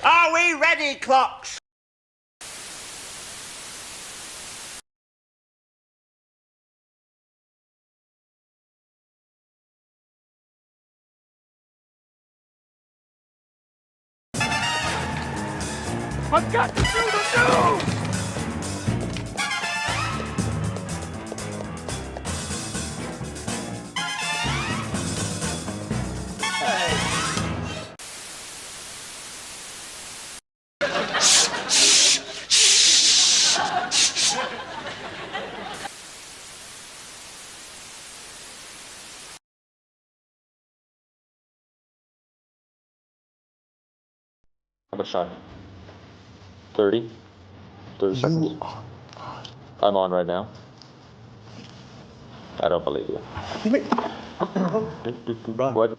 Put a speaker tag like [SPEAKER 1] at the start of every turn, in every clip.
[SPEAKER 1] Are we ready, clocks?
[SPEAKER 2] I've got to do the news!
[SPEAKER 3] How much time? 30 seconds. I'm on right now. I don't believe you. What?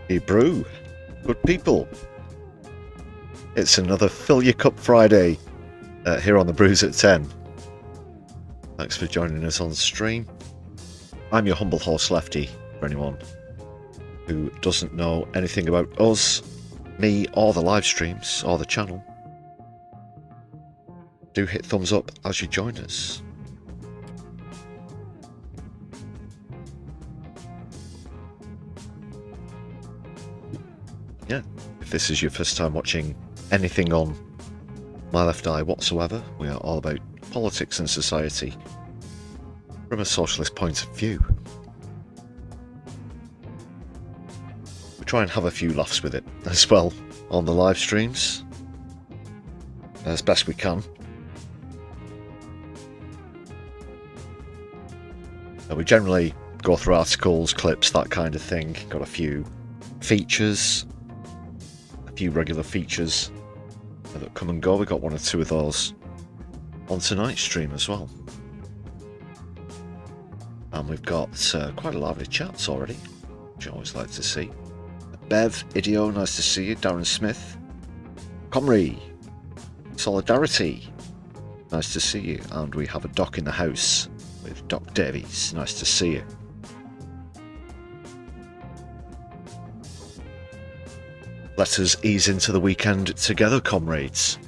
[SPEAKER 4] Hey Brew, good people. It's another Fill Your Cup Friday here on the Brews at 10. Thanks for joining us on stream. I'm your humble host Lefty, for anyone who doesn't know anything about us, me, or the live streams, or the channel. Do hit thumbs up as you join us. Yeah, if this is your first time watching anything on my left eye whatsoever, we are all about politics and society from a socialist point of view. We try and have a few laughs with it as well on the live streams, as best we can. We generally go through articles, clips, that kind of thing. Got a few features, a few regular features that come and go. We got one or two of those on tonight's stream as well. And we've got quite a lively chats already, which I always like to see. Bev, Idio, nice to see you. Darren Smith, Comrie, Solidarity, nice to see you. And we have a Doc in the house with Doc Davies, nice to see you. Let us ease into the weekend together, comrades.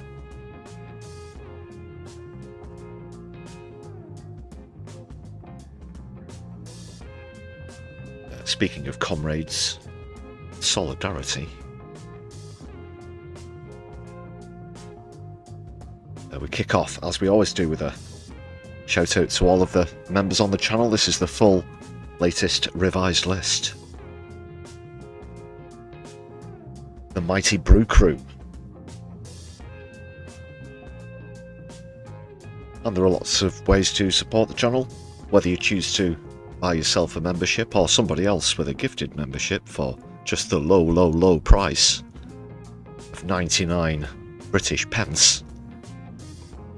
[SPEAKER 4] Speaking of comrades, Solidarity. We kick off, as we always do, with a shout out to all of the members on the channel. This is the full latest revised list. The mighty Brew Crew. And there are lots of ways to support the channel, whether you choose to buy yourself a membership, or somebody else with a gifted membership for just the low, low, low price of 99 British pence,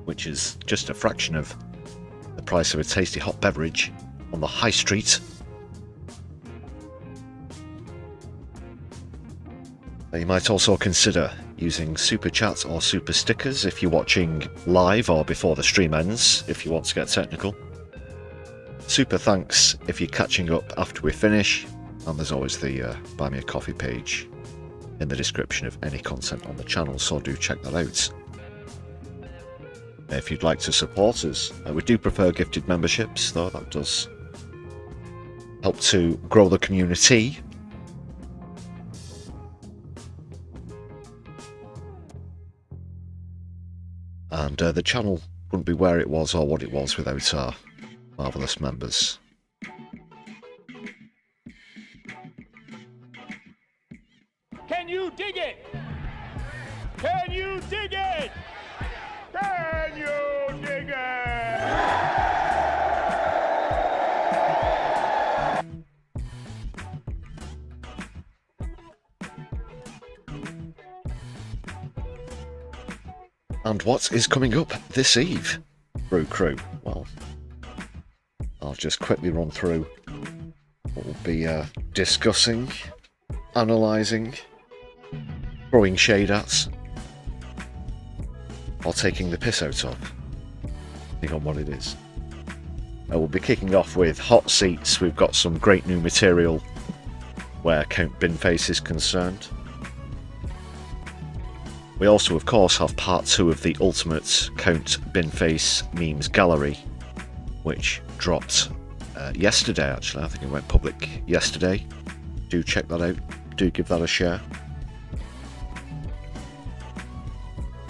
[SPEAKER 4] which is just a fraction of the price of a tasty hot beverage on the high street. You might also consider using super chat or super stickers if you're watching live or before the stream ends, if you want to get technical. Super thanks if you're catching up after we finish, and there's always the Buy Me a Coffee page in the description of any content on the channel, so do check that out. If you'd like to support us, we do prefer gifted memberships, though that does help to grow the community. And the channel wouldn't be where it was or what it was without our marvellous members.
[SPEAKER 2] Can you dig it? Can you dig it? Can you dig it?
[SPEAKER 4] And what is coming up this eve, Brew Crew? Well, I'll just quickly run through what we'll be discussing, analysing, throwing shade at, or taking the piss out of, depending on what it is. We'll be kicking off with hot seats. We've got some great new material where Count Binface is concerned. We also, of course, have part 2 of the ultimate Count Binface memes gallery, which dropped yesterday, actually. I think it went public yesterday. Do check that out. Do give that a share.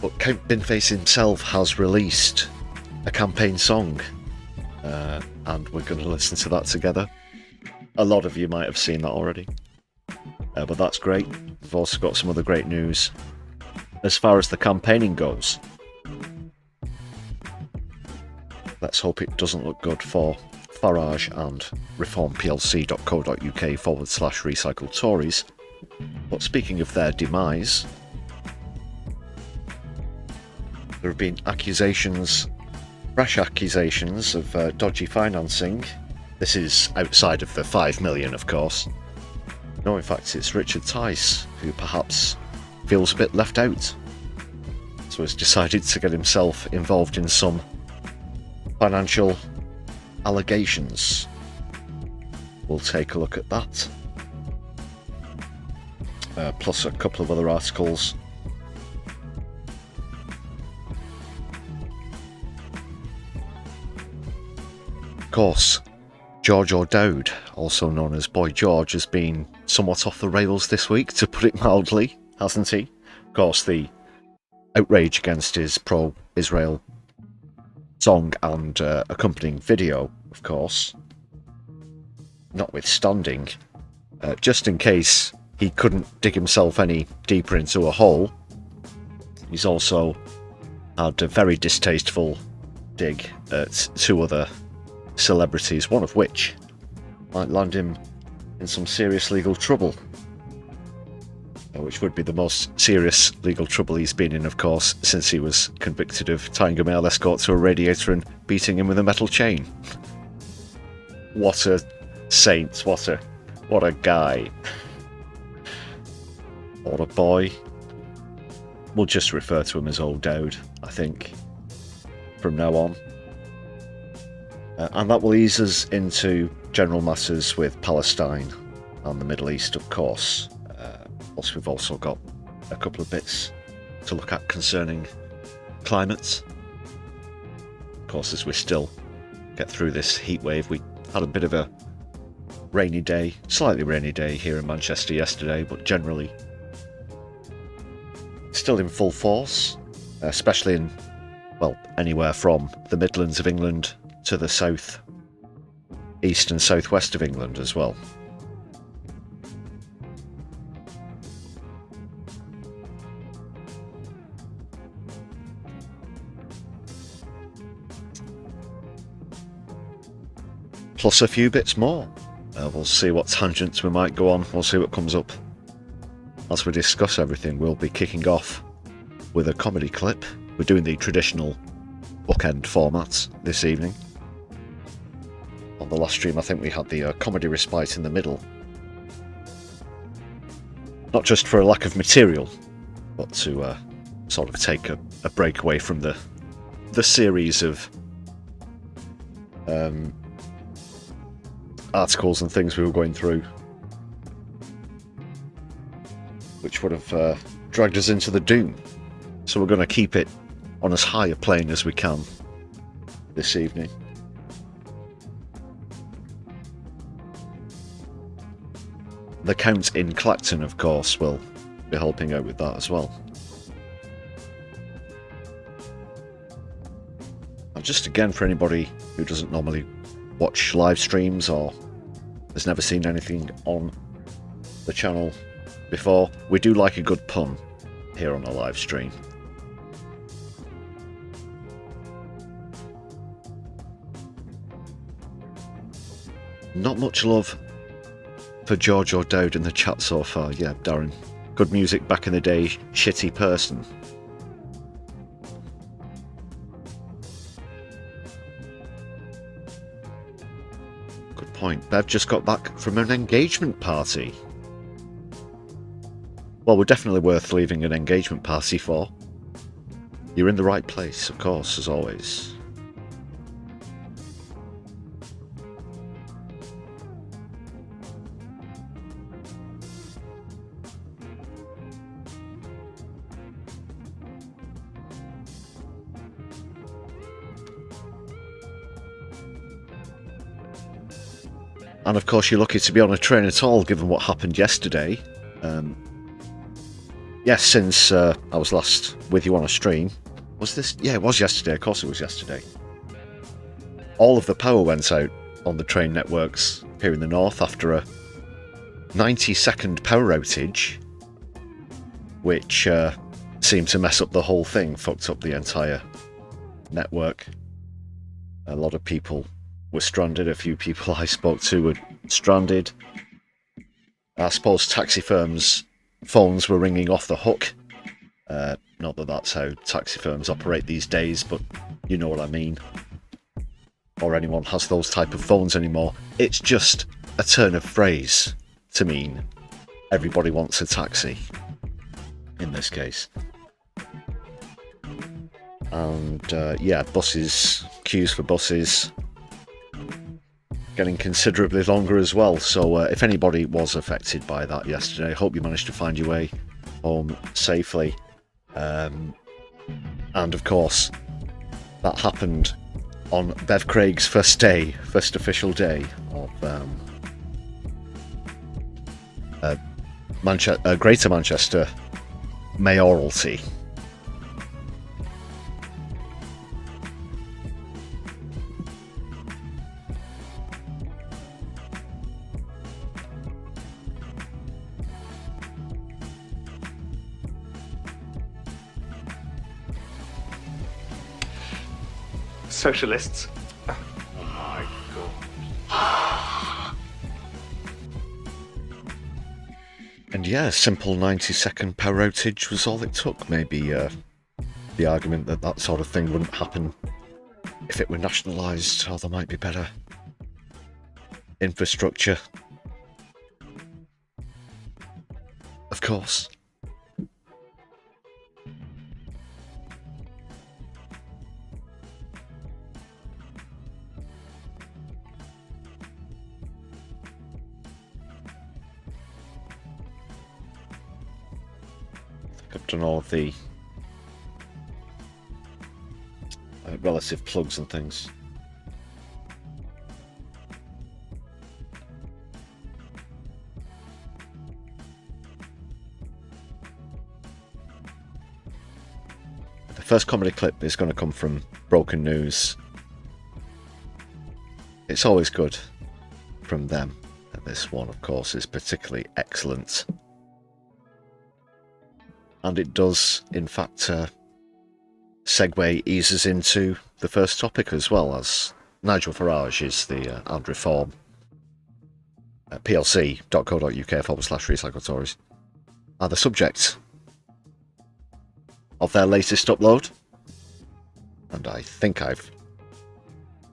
[SPEAKER 4] But Count Binface himself has released a campaign song, and we're going to listen to that together. A lot of you might have seen that already, but that's great. We've also got some other great news as far as the campaigning goes. Let's hope it doesn't look good for Farage and reformplc.co.uk/recycled Tories. But speaking of their demise, there have been accusations, fresh accusations of dodgy financing. This is outside of the 5 million, of course. No, in fact, it's Richard Tice, who perhaps feels a bit left out, so has decided to get himself involved in some financial allegations. We'll take a look at that, plus a couple of other articles. Of course, George O'Dowd, also known as Boy George, has been somewhat off the rails this week, to put it mildly, hasn't he? Of course, the outrage against his pro-Israel song and accompanying video, of course, notwithstanding, just in case he couldn't dig himself any deeper into a hole, he's also had a very distasteful dig at 2 other celebrities, one of which might land him in some serious legal trouble. Which would be the most serious legal trouble he's been in, of course, since he was convicted of tying a male escort to a radiator and beating him with a metal chain. What a saint, what a guy. What a boy. We'll just refer to him as Old Dowd, I think, from now on. And that will ease us into general matters with Palestine and the Middle East, of course. Plus, we've also got a couple of bits to look at concerning climate. Of course, as we still get through this heat wave, we had a bit of a rainy day, slightly rainy day here in Manchester yesterday, but generally still in full force, especially in, well, anywhere from the Midlands of England to the south, east and southwest of England as well. plus a few bits more. We'll see what tangents we might go on, we'll see what comes up. As we discuss everything, we'll be kicking off with a comedy clip. We're doing the traditional bookend formats this evening. On the last stream, I think we had the comedy respite in the middle. Not just for a lack of material, but to sort of take a break away from the series of articles and things we were going through, which would have dragged us into the doom. So we're going to keep it on as high a plane as we can this evening. The Count in Clacton, of course, will be helping out with that as well. And just again, for anybody who doesn't normally watch live streams or has never seen anything on the channel before, we do like a good pun here on a live stream. Not much love for George or Dowd in the chat so far. Yeah, Darren. Good music back in the day, shitty person. Good point. Bev just got back from an engagement party. Well, we're definitely worth leaving an engagement party for. You're in the right place, of course, as always. And of course, you're lucky to be on a train at all, given what happened yesterday. Yes, since I was last with you on a stream. Was this? Yeah, it was yesterday. Of course it was yesterday. All of the power went out on the train networks here in the north after a 90-second power outage, which seemed to mess up the whole thing, fucked up the entire network. A lot of people were stranded. A few people I spoke to were stranded. I suppose taxi firms' phones were ringing off the hook. Not that that's how taxi firms operate these days, but you know what I mean. Or anyone has those type of phones anymore. It's just a turn of phrase to mean everybody wants a taxi, in this case. And yeah, buses, queues for buses, getting considerably longer as well. So if anybody was affected by that yesterday, I hope you managed to find your way home safely. And of course, that happened on Bev Craig's first official day of Greater Manchester mayoralty.
[SPEAKER 5] Socialists. Oh my god.
[SPEAKER 4] And yeah, a simple 90-second power outage was all it took. Maybe the argument that that sort of thing wouldn't happen if it were nationalised, or there might be better infrastructure. Of course. I've done all of the relative plugs and things. The first comedy clip is going to come from Broken News. It's always good from them, and this one, of course, is particularly excellent. And it does, in fact, segue eases into the first topic as well, as Nigel Farage is the armed reform plc.co.uk/recycle Tories are the subject of their latest upload. And I think I've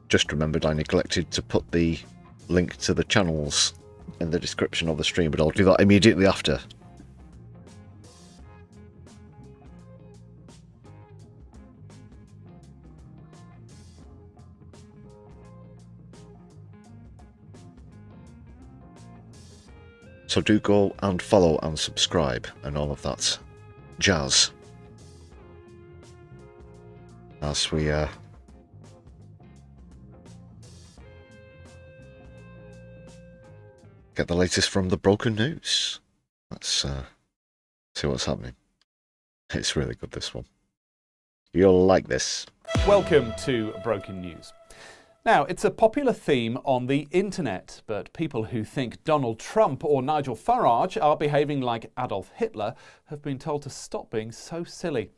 [SPEAKER 4] just remembered I neglected to put the link to the channels in the description of the stream, but I'll do that immediately after. So do go and follow and subscribe and all of that jazz as we get the latest from the broken news. Let's see what's happening. It's really good, this one. You'll like this.
[SPEAKER 6] Welcome to Broken News. Now, it's a popular theme on the internet, but people who think Donald Trump or Nigel Farage are behaving like Adolf Hitler have been told to stop being so silly.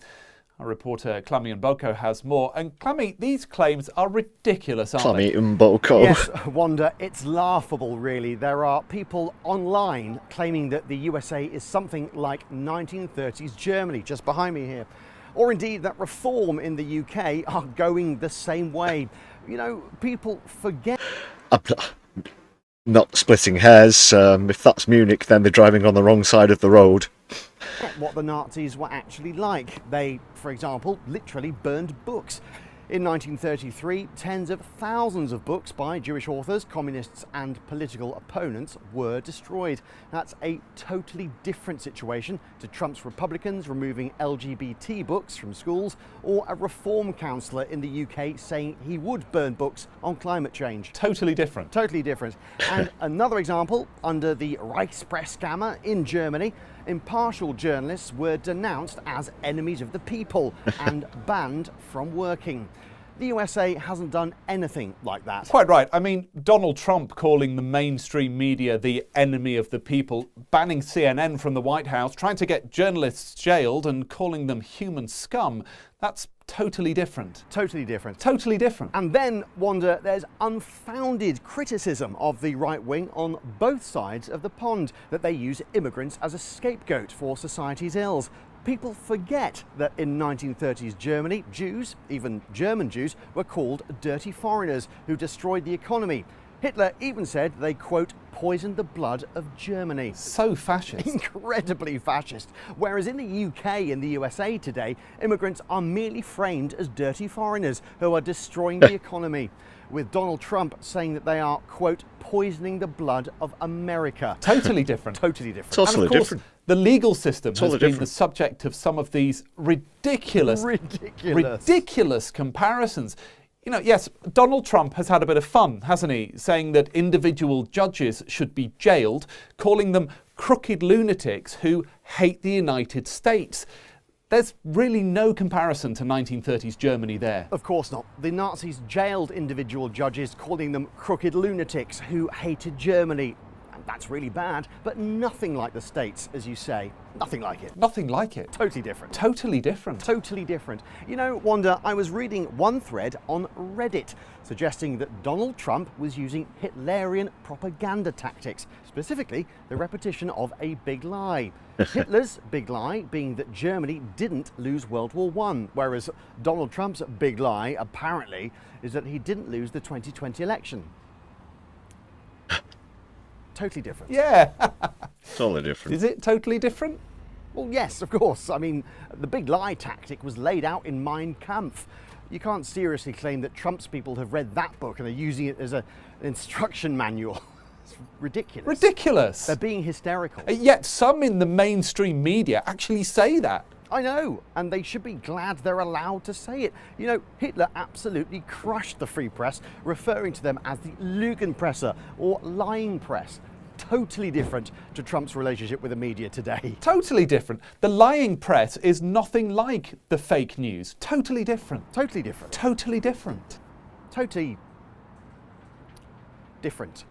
[SPEAKER 6] Our reporter Clamy Mboko has more. And Clamy, these claims are ridiculous, aren't they?
[SPEAKER 4] Clamy Mboko.
[SPEAKER 7] Yes, Wanda, it's laughable, really. There are people online claiming that the USA is something like 1930s Germany, just behind me here. Or indeed that reform in the UK are going the same way. You know, people forget.
[SPEAKER 4] I'm not splitting hairs. If that's Munich, then they're driving on the wrong side of the road.
[SPEAKER 7] What the Nazis were actually like. They, for example, literally burned books. In 1933, tens of thousands of books by Jewish authors, communists and political opponents were destroyed. That's a totally different situation to Trump's Republicans removing LGBT books from schools, or a reform councillor in the UK saying he would burn books on climate change.
[SPEAKER 6] Totally different.
[SPEAKER 7] Totally different. And another example, under the Reichspress scammer in Germany, impartial journalists were denounced as enemies of the people and banned from working. The USA hasn't done anything like that.
[SPEAKER 6] Quite right. I mean, Donald Trump calling the mainstream media the enemy of the people, banning CNN from the White House, trying to get journalists jailed and calling them human scum. That's totally different.
[SPEAKER 7] Totally different.
[SPEAKER 6] Totally different.
[SPEAKER 7] And then, Wanda, there's unfounded criticism of the right wing on both sides of the pond, that they use immigrants as a scapegoat for society's ills. People forget that in 1930s Germany, Jews, even German Jews, were called dirty foreigners who destroyed the economy. Hitler even said they, quote, poisoned the blood of Germany.
[SPEAKER 6] So fascist.
[SPEAKER 7] Incredibly fascist. Whereas in the UK and the USA today, immigrants are merely framed as dirty foreigners who are destroying the economy, with Donald Trump saying that they are, quote, poisoning the blood of America.
[SPEAKER 6] Totally different.
[SPEAKER 7] Totally different.
[SPEAKER 4] Totally
[SPEAKER 6] And of course,
[SPEAKER 4] different.
[SPEAKER 6] the legal system has
[SPEAKER 4] Totally
[SPEAKER 6] been
[SPEAKER 4] different.
[SPEAKER 6] the subject of some of these ridiculous comparisons. You know, yes, Donald Trump has had a bit of fun, hasn't he? Saying that individual judges should be jailed, calling them crooked lunatics who hate the United States. There's really no comparison to 1930s Germany there.
[SPEAKER 7] Of course not. The Nazis jailed individual judges, calling them crooked lunatics who hated Germany. And that's really bad, but nothing like the States, as you say. Nothing like it.
[SPEAKER 6] Nothing like it.
[SPEAKER 7] Totally different.
[SPEAKER 6] Totally different.
[SPEAKER 7] Totally different. You know, Wanda, I was reading one thread on Reddit suggesting that Donald Trump was using Hitlerian propaganda tactics, specifically the repetition of a big lie. Hitler's big lie being that Germany didn't lose World War I, whereas Donald Trump's big lie, apparently, is that he didn't lose the 2020 election. Totally different.
[SPEAKER 6] Yeah.
[SPEAKER 4] Totally different.
[SPEAKER 6] Is it totally different?
[SPEAKER 7] Well, yes, of course. I mean, the big lie tactic was laid out in Mein Kampf. You can't seriously claim that Trump's people have read that book and are using it as an instruction manual. It's ridiculous.
[SPEAKER 6] Ridiculous.
[SPEAKER 7] They're being hysterical.
[SPEAKER 6] Yet some in the mainstream media actually say that.
[SPEAKER 7] I know, and they should be glad they're allowed to say it. You know, Hitler absolutely crushed the free press, referring to them as the Lügenpresse or lying press. Totally different to Trump's relationship with the media today.
[SPEAKER 6] Totally different. The lying press is nothing like the fake news. Totally different.
[SPEAKER 7] Totally different.
[SPEAKER 6] Totally different.
[SPEAKER 7] Totally different.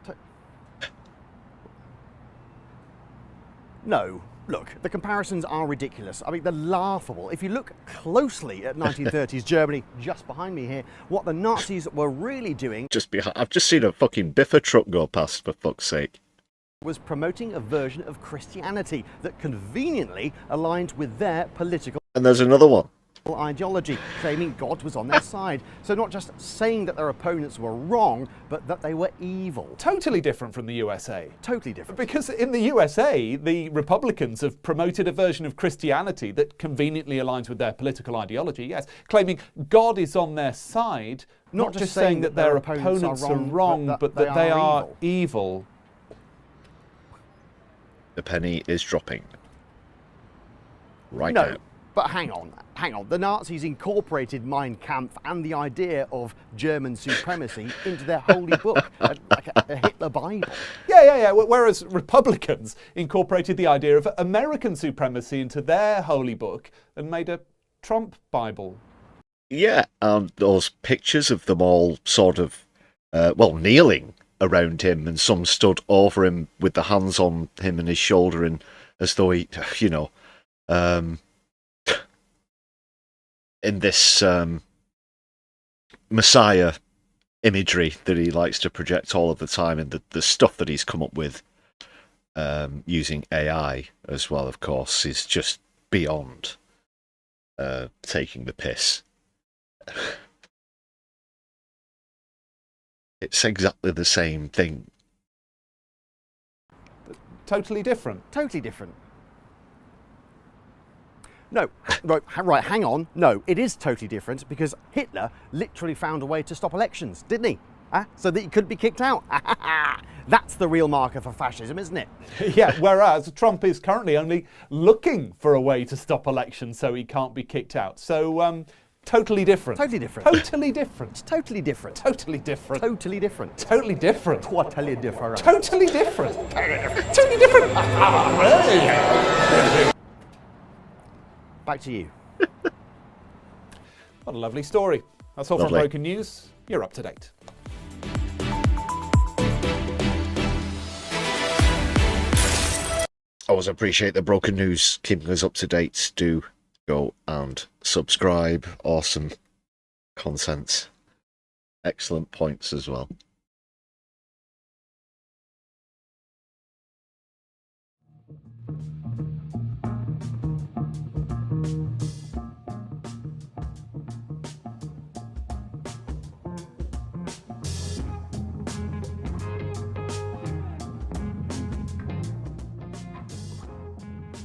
[SPEAKER 7] No. Look, the comparisons are ridiculous. I mean, they're laughable. If you look closely at 1930s Germany, just behind me here, what the Nazis were really doing
[SPEAKER 4] I've just seen a fucking biffer truck go past, for fuck's sake.
[SPEAKER 7] was promoting a version of Christianity that conveniently aligned with their political
[SPEAKER 4] And there's another one.
[SPEAKER 7] ideology, claiming God was on their side. So not just saying that their opponents were wrong, but that they were evil.
[SPEAKER 6] Totally different from the USA.
[SPEAKER 7] Totally different.
[SPEAKER 6] Because in the USA, the Republicans have promoted a version of Christianity that conveniently aligns with their political ideology, yes, claiming God is on their side, not just saying that their opponents are wrong, but that they are evil.
[SPEAKER 4] The penny is dropping. Right
[SPEAKER 7] No,
[SPEAKER 4] now.
[SPEAKER 7] but hang on. The Nazis incorporated Mein Kampf and the idea of German supremacy into their holy book, like a Hitler Bible.
[SPEAKER 6] Yeah. Whereas Republicans incorporated the idea of American supremacy into their holy book and made a Trump Bible.
[SPEAKER 4] Yeah, and those pictures of them all sort of, kneeling around him, and some stood over him with the hands on him and his shoulder, and as though he, in this Messiah imagery that he likes to project all of the time, and the stuff that he's come up with using AI as well, of course, is just beyond taking the piss. It's exactly the same thing.
[SPEAKER 6] Totally different.
[SPEAKER 7] Totally different. No, right, hang on. No, it is totally different because Hitler literally found a way to stop elections, didn't he? So that he couldn't be kicked out. That's the real marker for fascism, isn't it?
[SPEAKER 6] Yeah, whereas Trump is currently only looking for a way to stop elections so he can't be kicked out. So, totally different.
[SPEAKER 7] Totally different.
[SPEAKER 6] Totally different.
[SPEAKER 7] Totally different.
[SPEAKER 6] Totally different.
[SPEAKER 7] Totally different.
[SPEAKER 6] Totally different.
[SPEAKER 7] Totally different.
[SPEAKER 6] Totally different. Totally different.
[SPEAKER 7] Back to you.
[SPEAKER 6] What a lovely story. That's all
[SPEAKER 4] Lovely.
[SPEAKER 6] from Broken News. You're up to date.
[SPEAKER 4] Always appreciate the Broken News keeping us up to date. Do go and subscribe. Awesome content. Excellent points as well.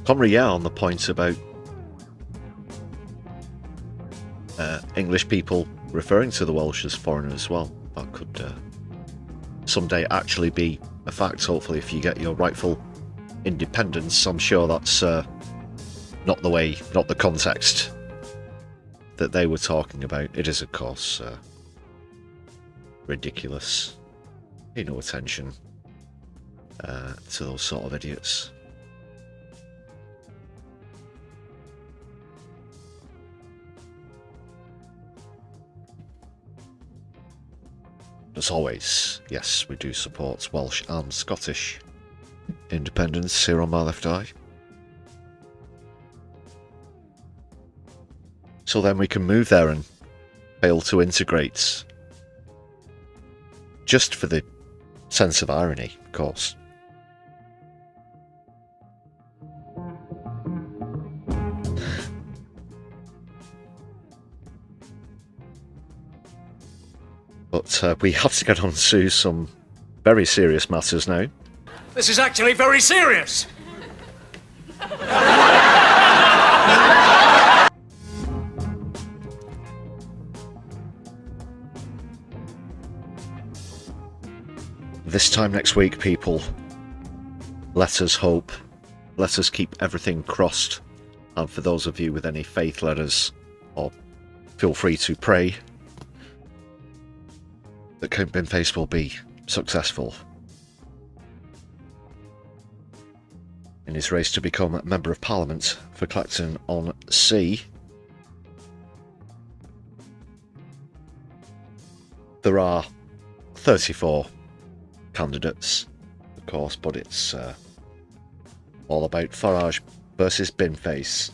[SPEAKER 4] Conry, yeah, on the point about English people referring to the Welsh as foreigner as well. That could someday actually be a fact, hopefully, if you get your rightful independence. I'm sure that's not the context that they were talking about. It is, of course, ridiculous. Pay no attention to those sort of idiots. As always, yes, we do support Welsh and Scottish independence here on My Left Eye. So then we can move there and fail to integrate. Just for the sense of irony, of course. But we have to get on to some very serious matters now.
[SPEAKER 8] This is actually very serious.
[SPEAKER 4] This time next week, people, let us hope, let us keep everything crossed, and for those of you with any faith letters, or feel free to pray that Count Binface will be successful in his race to become a Member of Parliament for Clacton-On-Sea. There are 34 candidates, of course, but it's all about Farage versus Binface.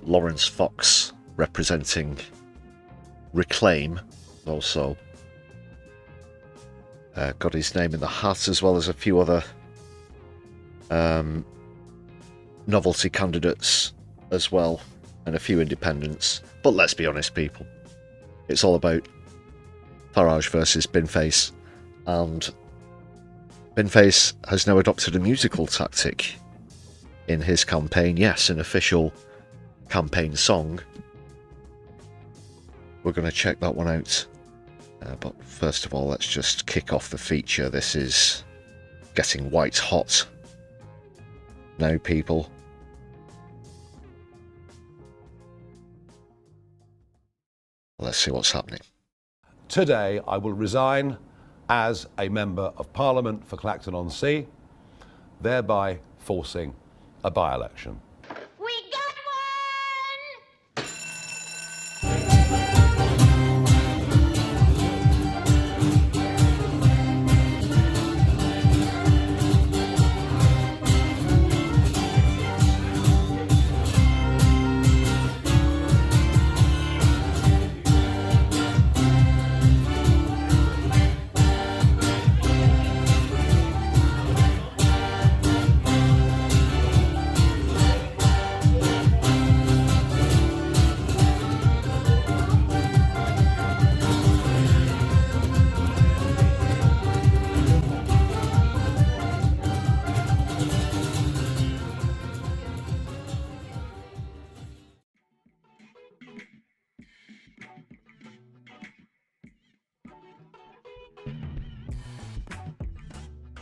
[SPEAKER 4] Lawrence Fox representing Reclaim, also got his name in the hat, as well as a few other novelty candidates as well, and a few independents. But let's be honest, people, it's all about Farage versus Binface, and Binface has now adopted a musical tactic in his campaign. Yes, an official campaign song. We're going to check that one out. But first of all, let's just kick off the feature. This is getting white hot now, people. Let's see what's happening.
[SPEAKER 9] Today, I will resign as a Member of Parliament for Clacton-On-Sea, thereby forcing a by-election.
[SPEAKER 10] We got one!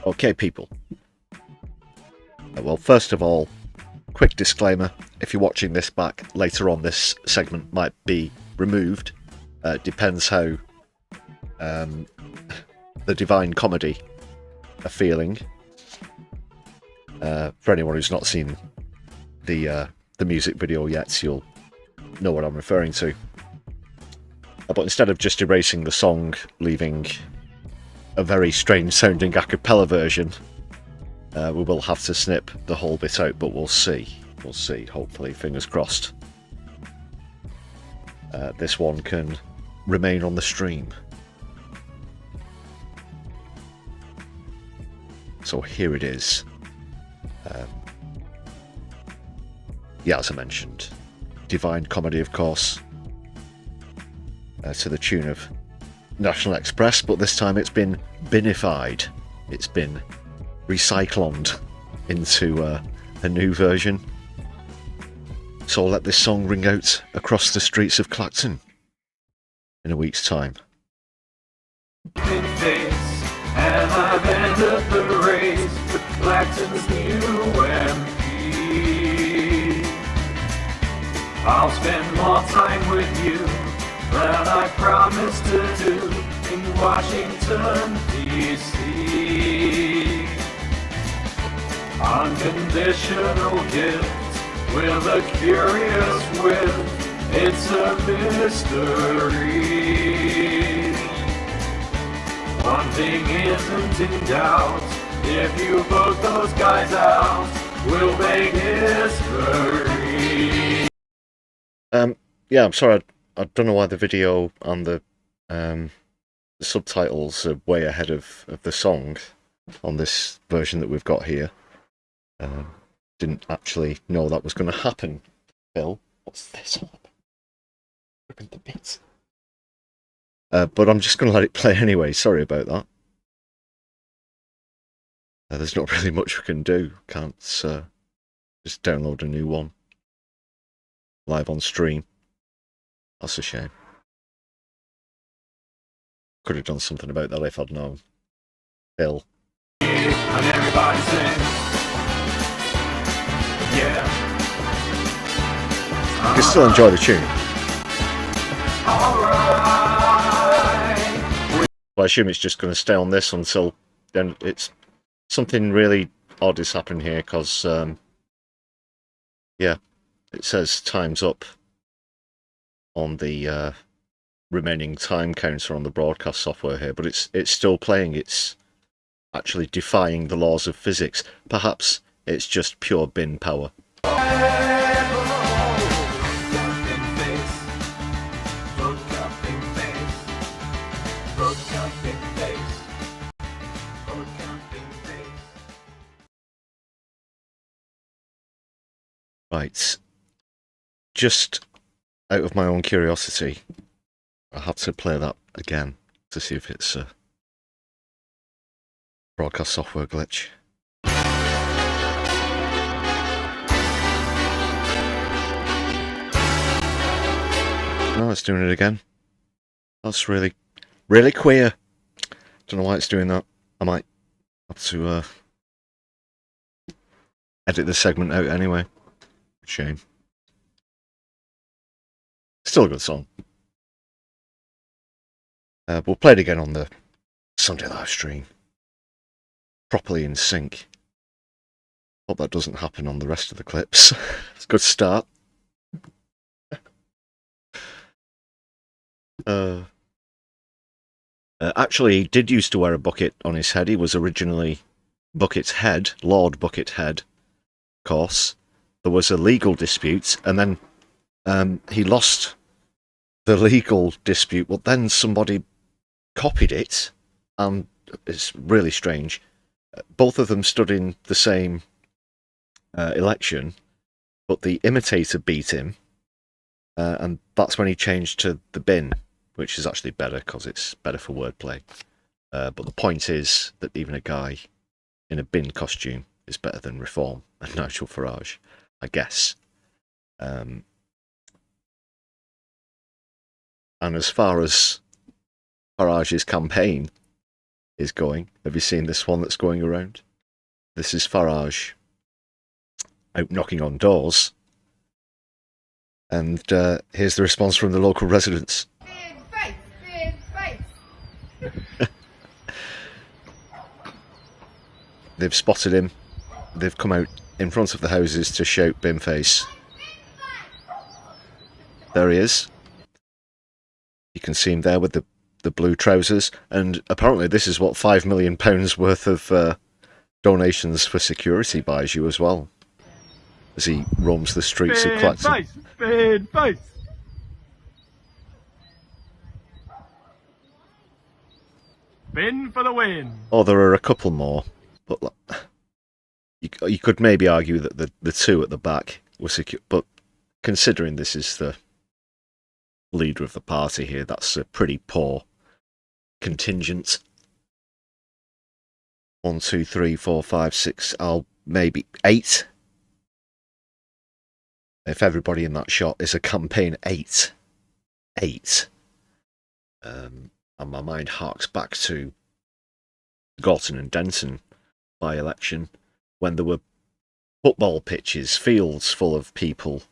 [SPEAKER 4] Okay, people. Well, first of all, quick disclaimer. If you're watching this back later on, this segment might be removed. Depends how the Divine Comedy are feeling. For anyone who's not seen the music video yet, you'll know what I'm referring to. But instead of just erasing the song, leaving a very strange sounding a cappella version, we will have to snip the whole bit out, but we'll see. We'll see, hopefully, fingers crossed. This one can remain on the stream. So here it is. Yeah, as I mentioned, Divine Comedy, of course, to the tune of National Express, but this time it's been binified. It's been recycled into a new version. So I'll let this song ring out across the streets of Clacton in a week's time.
[SPEAKER 11] Face, and I've ended the race with Clacton's new MP. I'll spend more time with you than I promised to do in Washington, D.C. Unconditional gift with a curious wit, it's a mystery. One thing isn't in doubt, if you vote those guys out, we'll make history.
[SPEAKER 4] Yeah, I'm sorry, I don't know why the video and the subtitles are way ahead of the song on this version that we've got here. Didn't actually know that was going to happen. Phil, what's this on? Ripping the bits. But I'm just going to let it play anyway. Sorry about that. There's not really much we can do. Can't just download a new one live on stream. That's a shame. Could have done something about that if I'd known. Phil.
[SPEAKER 11] And everybody sing. Yeah.
[SPEAKER 4] You can still enjoy the tune.
[SPEAKER 11] Alright.
[SPEAKER 4] Well, I assume it's just going to stay on this until then. It's something really odd is happening here because, yeah, it says time's up on the remaining time counter on the broadcast software here, but it's still playing. actually defying the laws of physics. Perhaps it's just pure bin power. Right, just out of my own curiosity, I have to play that again to see if it's a broadcast software glitch. No, it's doing it again. That's really, really queer. Don't know why it's doing that. I might have to edit this segment out anyway. Shame. Still a good song. We'll play it again on the Sunday live stream. Properly in sync. Hope that doesn't happen on the rest of the clips. It's a good start. Actually, he did used to wear a bucket on his head. He was originally Bucket's Head, Lord Buckethead, of course. There was a legal dispute, and then he lost the legal dispute, but then somebody copied it, and it's really strange. Both of them stood in the same election, but the imitator beat him, and that's when he changed to the bin, which is actually better because it's better for wordplay. But the point is that even a guy in a bin costume is better than Reform and Nigel Farage, I guess. And as far as Farage's campaign is going, have you seen this one that's going around? This is Farage out knocking on doors. And here's the response from the local residents. They've spotted him. They've come out in front of the houses to shout bin face. There he is. You can see him there with the blue trousers, and apparently this is what £5 million worth of donations for security buys you as well, as he roams the streets of Clacton.
[SPEAKER 2] Bin face! Bin for the win!
[SPEAKER 4] Oh, there are a couple more, but you could maybe argue that the two at the back were secure, but considering this is the leader of the party here, that's a pretty poor contingent. 1, 2, 3, 4, 5, 6, maybe 8. If everybody in that shot is a campaign 8. 8. And my mind harks back to Gorton and Denton by-election, when there were football pitches, fields full of people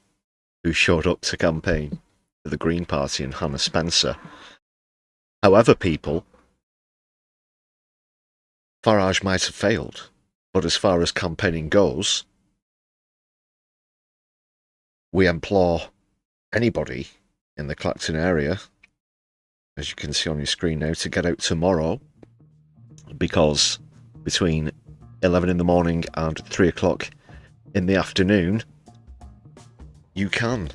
[SPEAKER 4] who showed up to campaign for the Green Party and Hannah Spencer. However, people, Farage might have failed, but as far as campaigning goes, we implore anybody in the Clacton area, as you can see on your screen now, to get out tomorrow, because between 11 in the morning and 3 o'clock in the afternoon, you can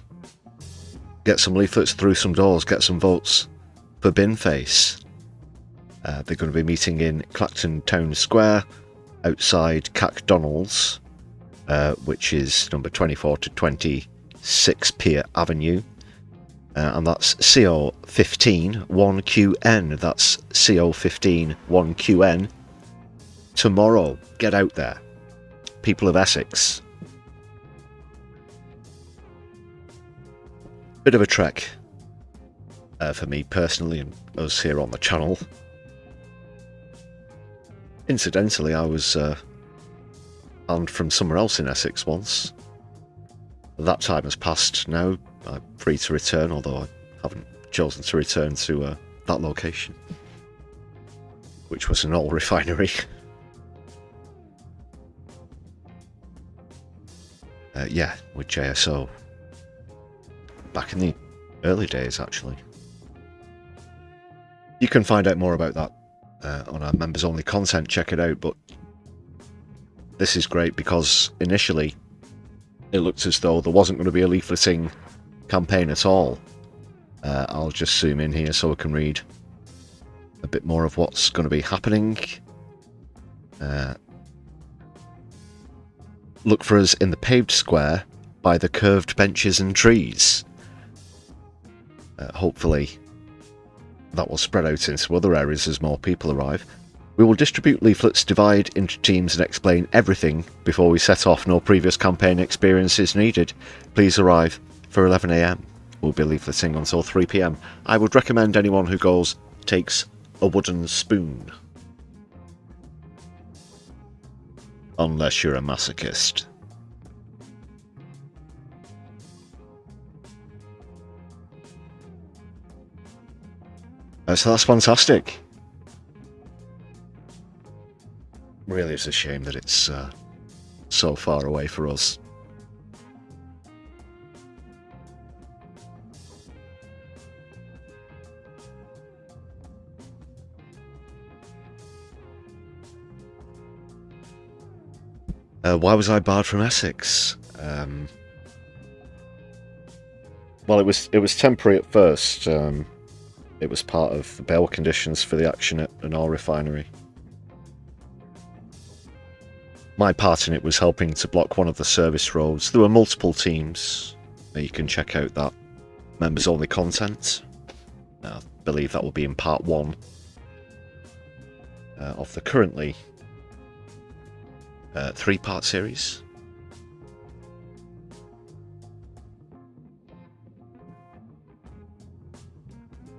[SPEAKER 4] get some leaflets through some doors, get some votes for Binface. They're going to be meeting in Clacton Town Square outside Cac-Donald's, which is number 24 to 26 Pier Avenue, and that's CO15 1QN. That's CO15 1QN. Tomorrow, get out there, people of Essex. Bit of a trek for me personally and us here on the channel. Incidentally, I was banned from somewhere else in Essex once. That time has passed now. I'm free to return, although I haven't chosen to return to that location, which was an oil refinery. Yeah, with JSO. Back in the early days, actually. You can find out more about that on our members only content, check it out. But this is great because initially it looked as though there wasn't going to be a leafleting campaign at all. I'll just zoom in here so I can read a bit more of what's going to be happening. Look for us in the paved square by the curved benches and trees. Hopefully that will spread out into other areas as more people arrive. We will distribute leaflets, divide into teams and explain everything before we set off. No previous campaign experience is needed. Please arrive for 11 AM. We'll be leafleting until 3 PM. I would recommend anyone who goes takes a wooden spoon. Unless you're a masochist. So that's fantastic. Really is a shame that it's so far away for us. Why was I barred from Essex? Well, it was temporary at first. It was part of the bail conditions for the action at an oil refinery. My part in it was helping to block one of the service roads. There were multiple teams. You can check out that members only content. I believe that will be in part 1 of the currently 3-part series.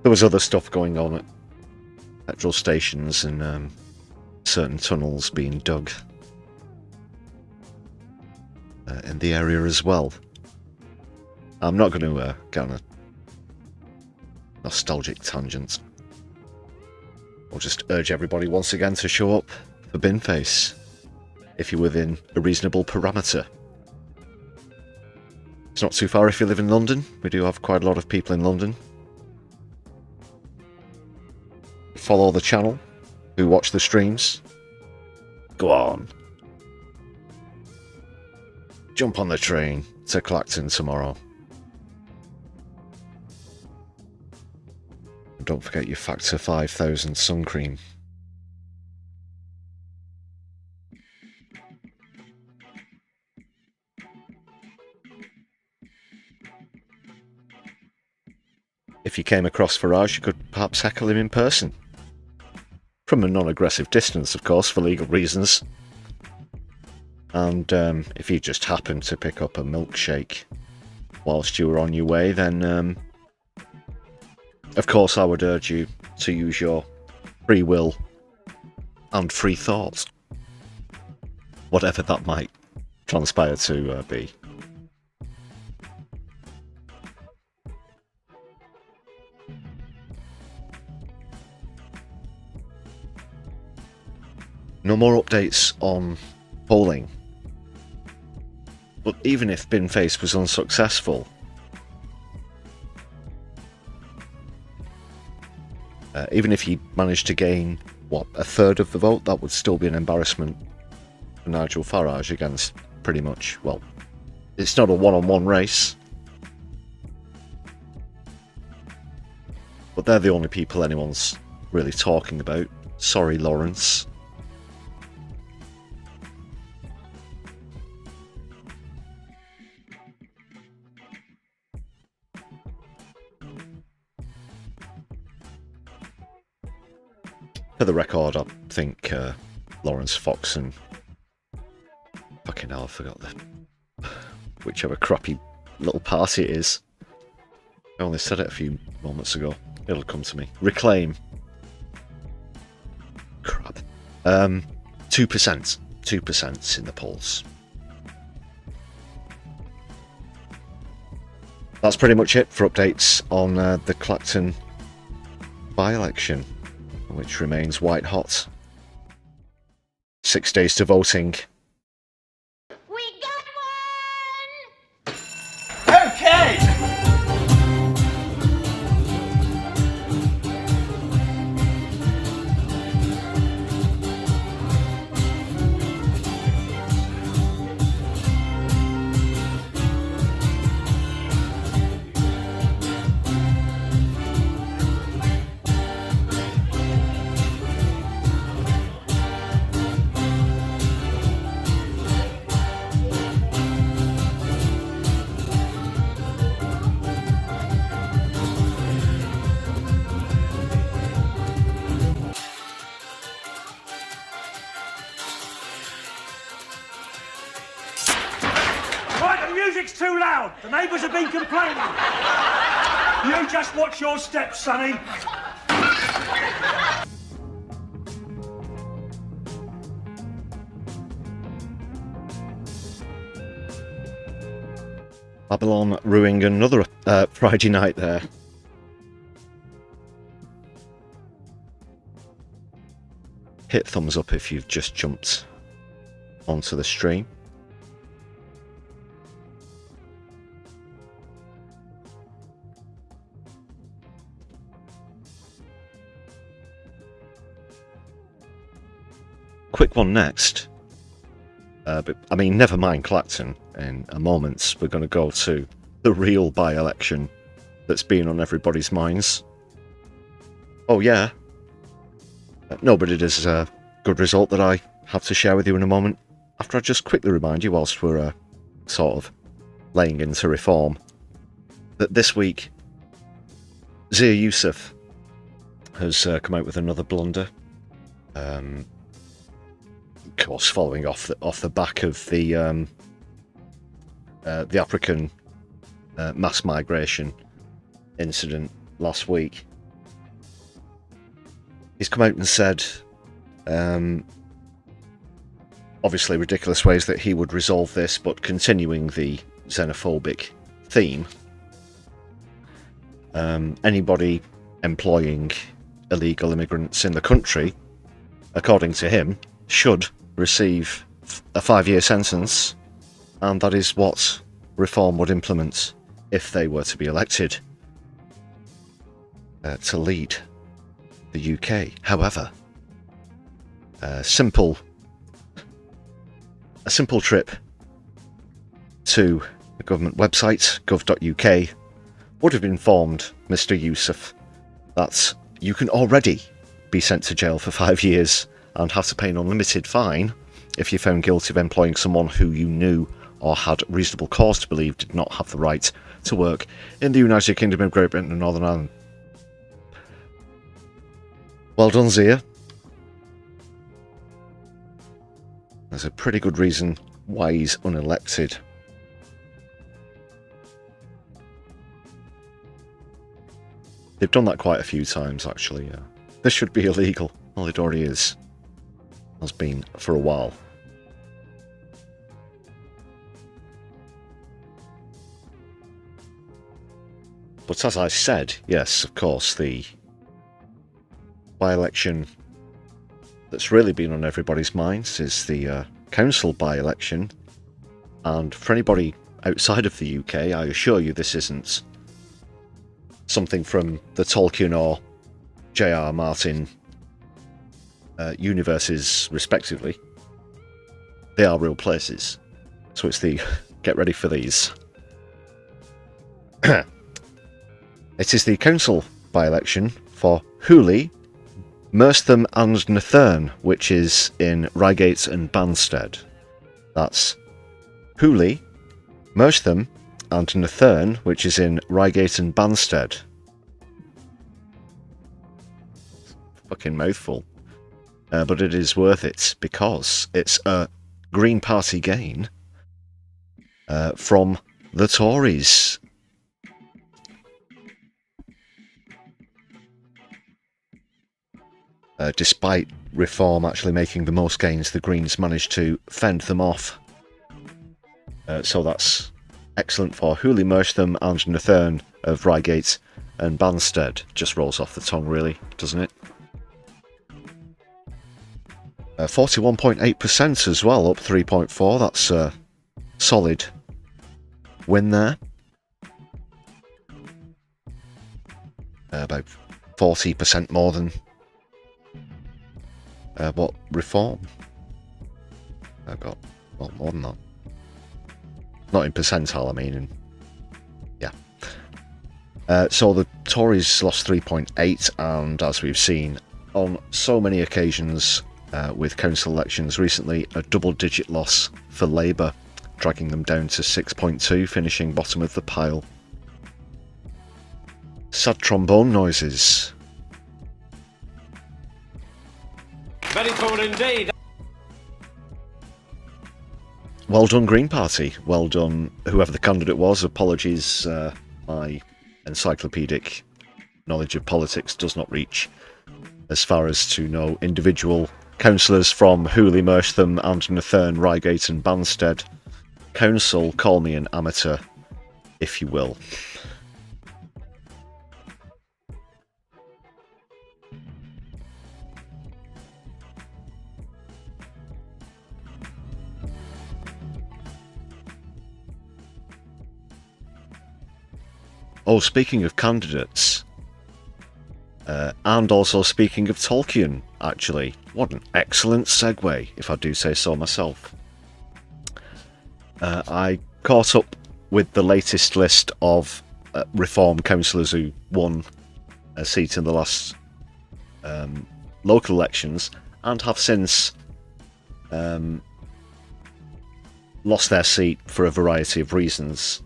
[SPEAKER 4] There was other stuff going on at petrol stations and certain tunnels being dug in the area as well. I'm not going to go on a nostalgic tangent. I'll just urge everybody once again to show up for Binface if you're within a reasonable parameter. It's not too far if you live in London. We do have quite a lot of people in London. Follow the channel, who watch the streams. Go on. Jump on the train to Clacton tomorrow. And don't forget your Factor 5000 sun cream. If you came across Farage, you could perhaps heckle him in person. From a non-aggressive distance, of course, for legal reasons. And if you just happened to pick up a milkshake whilst you were on your way, then of course I would urge you to use your free will and free thought. Whatever that might transpire to be. No more updates on polling. But even if Binface was unsuccessful, even if he managed to gain, what, 1/3 of the vote, that would still be an embarrassment for Nigel Farage against pretty much, well, it's not a one-on-one race. But they're the only people anyone's really talking about. Sorry, Lawrence. For the record, I think Lawrence Fox and fucking hell, I forgot whichever crappy little party it is. I only said it a few moments ago. It'll come to me. Reclaim. Crap. 2%. 2% in the polls. That's pretty much it for updates on the Clacton by-election, which remains white hot. 6 days to voting.
[SPEAKER 10] We got one!
[SPEAKER 1] Okay!
[SPEAKER 8] too loud. The neighbours have been complaining. You just watch your steps, Sonny.
[SPEAKER 4] Babylon ruining another Friday night there. Hit thumbs up if you've just jumped onto the stream. Quick one next. But I mean, never mind Clacton. In a moment, we're going to go to the real by-election that's been on everybody's minds. Oh yeah. No, but it is a good result that I have to share with you in a moment. After I just quickly remind you, whilst we're sort of laying into reform, that this week Zia Yusuf has come out with another blunder. Of course, following off the back of the African mass migration incident last week. He's come out and said, obviously ridiculous ways that he would resolve this, but continuing the xenophobic theme, anybody employing illegal immigrants in the country, according to him, should receive a 5-year sentence, and that is what Reform would implement if they were to be elected to lead the UK. However, a simple trip to the government website, gov.uk, would have informed Mr. Yusuf that you can already be sent to jail for 5 years and have to pay an unlimited fine if you're found guilty of employing someone who you knew or had reasonable cause to believe did not have the right to work in the United Kingdom of Great Britain and Northern Ireland. Well done, Zia. There's a pretty good reason why he's unelected. They've done that quite a few times, actually. This should be illegal. Well, it already is. Has been for a while. But as I said, yes, of course, the by-election that's really been on everybody's minds is the council by-election. And for anybody outside of the UK, I assure you this isn't something from the Tolkien or J.R. Martin universes, respectively. They are real places. So it's the get ready for these. It is the council by-election for Hooley, Merstham and Nathern, which is in Reigate and Banstead. That's Hooley, Merstham and Nathern, which is in Reigate and Banstead. Fucking mouthful. But it is worth it because it's a Green Party gain from the Tories. Despite Reform actually making the most gains, the Greens managed to fend them off. So that's excellent for Hooley, Merstham and Nathern of Reigate and Banstead. Just rolls off the tongue, really, doesn't it? 41.8% as well, up 3.4. That's a solid win there. About 40% more than what Reform I got. Well, more than that. Not in percentile, I mean. Yeah. So the Tories lost 3.8, and as we've seen on so many occasions with council elections recently, a double-digit loss for Labour, dragging them down to 6.2, finishing bottom of the pile. Sad trombone noises.
[SPEAKER 11] Very cool indeed.
[SPEAKER 4] well done, Green Party. Well done, whoever the candidate was. Apologies, my encyclopedic knowledge of politics does not reach as far as to know individual councillors from Hooley, Mersham and Nathern, Reigate and Banstead. Council, call me an amateur, if you will. Oh, speaking of candidates, and also speaking of Tolkien, actually, what an excellent segue, if I do say so myself. I caught up with the latest list of Reform councillors who won a seat in the last local elections and have since lost their seat for a variety of reasons.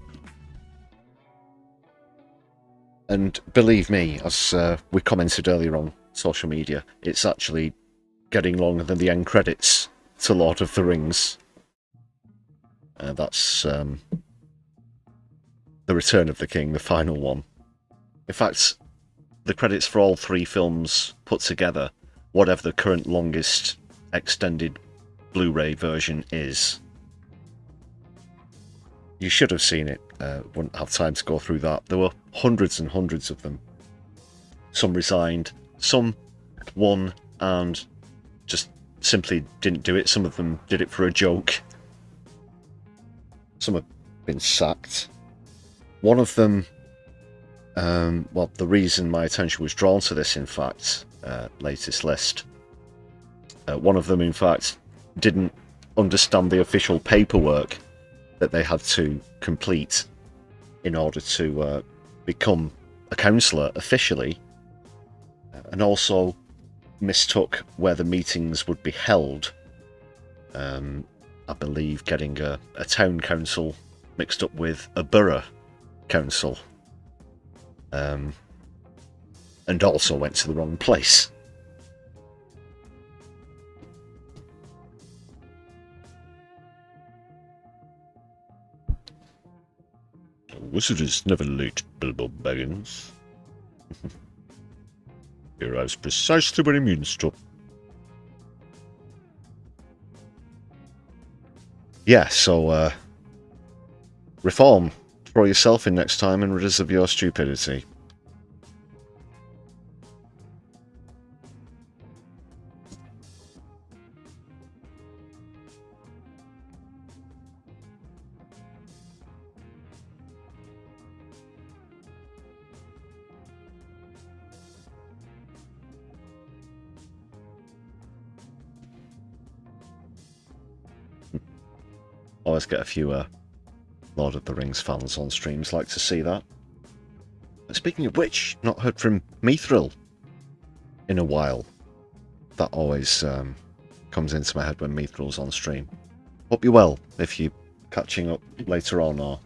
[SPEAKER 4] And believe me, as we commented earlier on social media, it's actually getting longer than the end credits to Lord of the Rings. That's The Return of the King, the final one. In fact, the credits for all three films put together, whatever the current longest extended Blu-ray version is. You should have seen it. Wouldn't have time to go through that. There were hundreds and hundreds of them. Some resigned, some won and just simply didn't do it. Some of them did it for a joke. Some have been sacked. One of them, well, the reason my attention was drawn to this, in fact, latest list, one of them, in fact, didn't understand the official paperwork that they had to complete in order to become a councillor officially, and also mistook where the meetings would be held. I believe getting a town council mixed up with a borough council, and also went to the wrong place. A wizard is never late, Bilbo Baggins. He arrives precisely when he means to. Yeah, so, reform. Throw yourself in next time and rid us of your stupidity. Always get a few Lord of the Rings fans on streams, like to see that. But speaking of which, not heard from Mithril in a while. That always comes into my head when Mithril's on stream. Hope you're well, if you're catching up later on or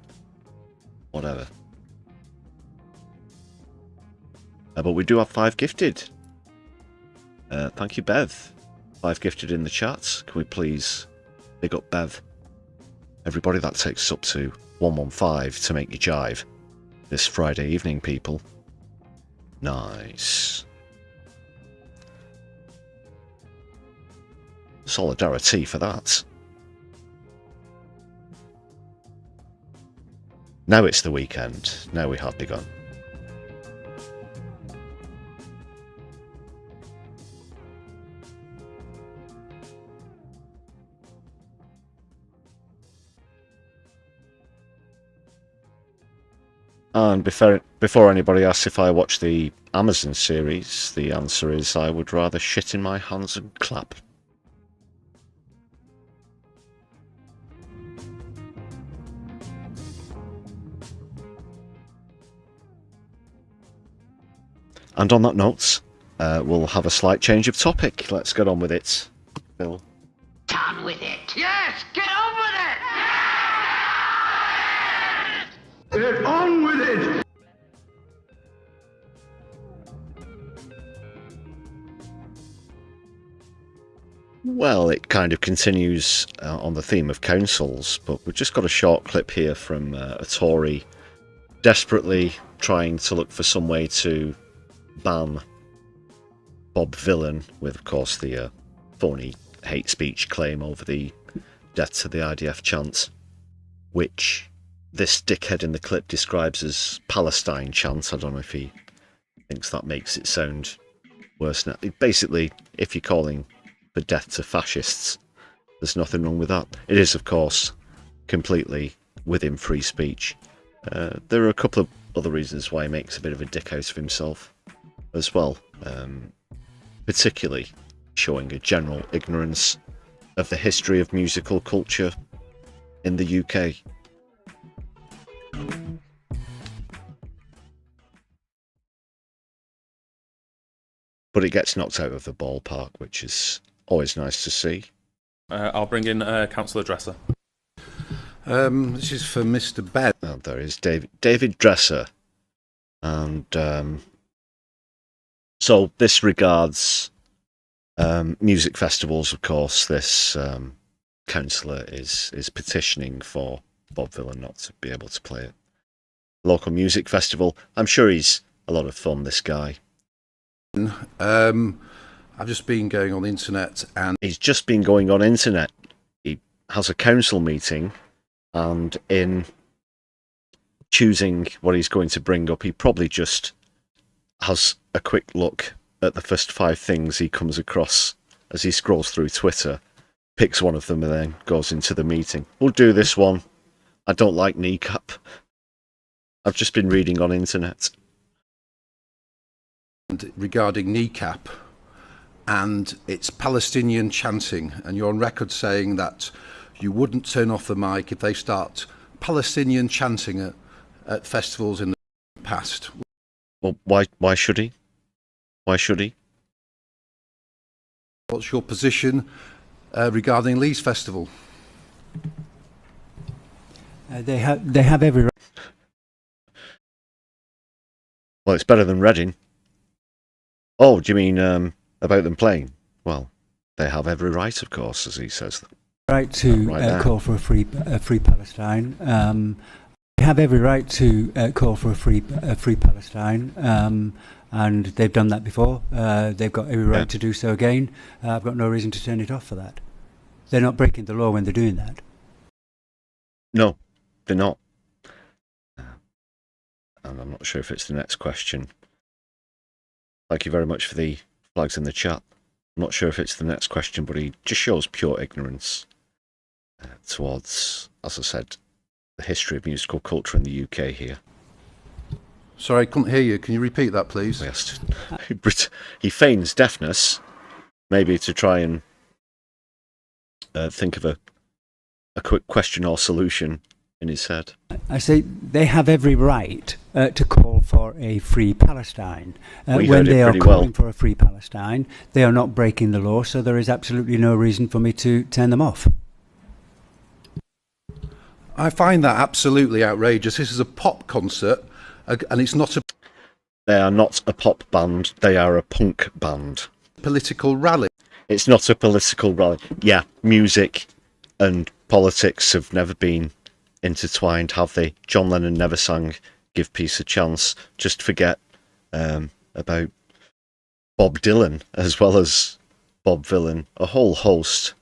[SPEAKER 4] whatever. But we do have 5 gifted. Thank you, Bev. 5 gifted in the chat. Can we please big up Bev? Everybody, that takes us up to 115 to make you jive this Friday evening, people. Nice. Solidari-Tea for that. Now it's the weekend. Now we have begun. And before anybody asks if I watch the Amazon series, the answer is I would rather shit in my hands and clap. And on that note, we'll have a slight change of topic. Let's get on with it, Bill.
[SPEAKER 10] On with it. Yes, get on with it.
[SPEAKER 11] Get on with it!
[SPEAKER 4] Well, it kind of continues on the theme of councils, but we've just got a short clip here from a Tory desperately trying to look for some way to ban Bob Vylan, with, of course, the phony hate speech claim over the death to the IDF chant, which this dickhead in the clip describes as Palestine chant. I don't know if he thinks that makes it sound worse now. Basically, if you're calling for death to fascists, there's nothing wrong with that. It is, of course, completely within free speech. There are a couple of other reasons why he makes a bit of a dick out of himself as well, particularly showing a general ignorance of the history of musical culture in the UK. But it gets knocked out of the ballpark, which is always nice to see.
[SPEAKER 12] I'll bring in Councillor Dresser.
[SPEAKER 9] This is for Mr. Ben.
[SPEAKER 4] Oh, there is David Dresser. And so this regards music festivals, of course. This councillor is petitioning for Bob Vylan not to be able to play at local music festival. I'm sure he's a lot of fun, this guy.
[SPEAKER 9] I've just been going on the internet, and
[SPEAKER 4] he's just been going on internet. He has a council meeting, and in choosing what he's going to bring up, he probably just has a quick look at the first 5 things he comes across as he scrolls through Twitter, picks one of them, and then goes into the meeting. We'll do this one. I don't like kneecap. I've just been reading on internet.
[SPEAKER 9] Regarding kneecap and its Palestinian chanting, and you're on record saying that you wouldn't turn off the mic if they start Palestinian chanting at festivals in the past.
[SPEAKER 4] Well, why should he? Why should he?
[SPEAKER 9] What's your position regarding Lee's festival?
[SPEAKER 13] They have every right.
[SPEAKER 4] Well, it's better than Reading. Oh, do you mean about them playing? Well, they have every right, of course, as he says.
[SPEAKER 13] Right to call for a free Palestine. They have every right to call for a free Palestine, and they've done that before. They've got every right to do so again. I've got no reason to turn it off for that. They're not breaking the law when they're doing that.
[SPEAKER 4] No, they're not. And I'm not sure if it's the next question. Thank you very much for the flags in the chat. I'm not sure if it's the next question, but he just shows pure ignorance towards, as I said, the history of musical culture in the UK here.
[SPEAKER 9] Sorry, I couldn't hear you. Can you repeat that, please?
[SPEAKER 4] Yes. He feigns deafness, maybe to try and think of a quick question or solution in his head.
[SPEAKER 13] I say they have every right to call for a free Palestine. When they are calling for a free Palestine, they are not breaking the law, so there is absolutely no reason for me to turn them off.
[SPEAKER 9] I find that absolutely outrageous. This is a pop concert, and it's not a...
[SPEAKER 4] They are not a pop band, they are a punk band.
[SPEAKER 9] Political rally.
[SPEAKER 4] It's not a political rally. Yeah, music and politics have never been intertwined, have they? John Lennon never sang Give Peace a Chance. Just forget about Bob Dylan, as well as Bob Vylan, a whole host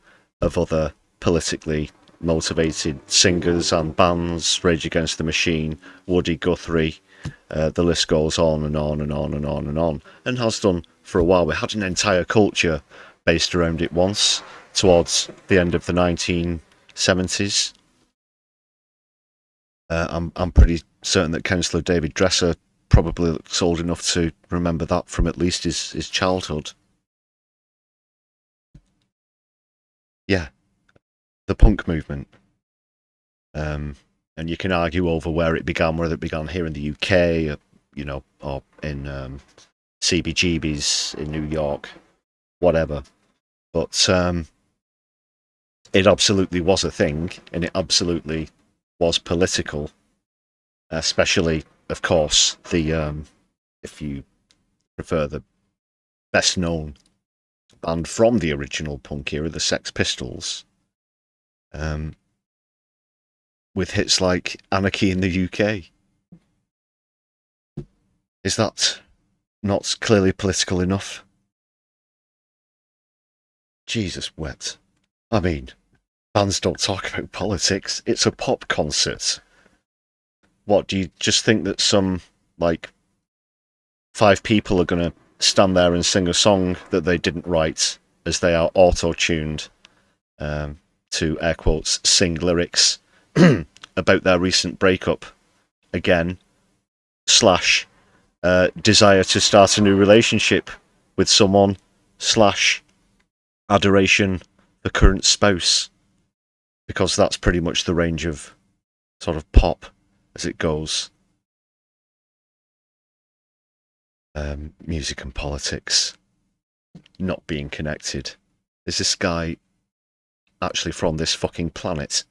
[SPEAKER 4] of other politically motivated singers and bands, Rage Against the Machine, Woody Guthrie, the list goes on and on and on and on and on, and has done for a while. We had an entire culture based around it once, towards the end of the 1970s. I'm pretty certain that Councillor David Dresser probably looks old enough to remember that from at least his childhood. Yeah, the punk movement. And you can argue over where it began, whether it began here in the UK, or in CBGB's in New York, whatever. But it absolutely was a thing, and it absolutely was political, especially, of course, the if you prefer the best known band from the original punk era, the Sex Pistols, with hits like Anarchy in the UK. Is that not clearly political enough? Jesus wept. I mean, bands don't talk about politics. It's a pop concert. What, do you just think that some, 5 people are going to stand there and sing a song that they didn't write as they are auto-tuned to, air quotes, sing lyrics about their recent breakup again, / desire to start a new relationship with someone / adoration for current spouse, because that's pretty much the range of sort of pop as it goes. Music and politics not being connected. Is this guy actually from this fucking planet?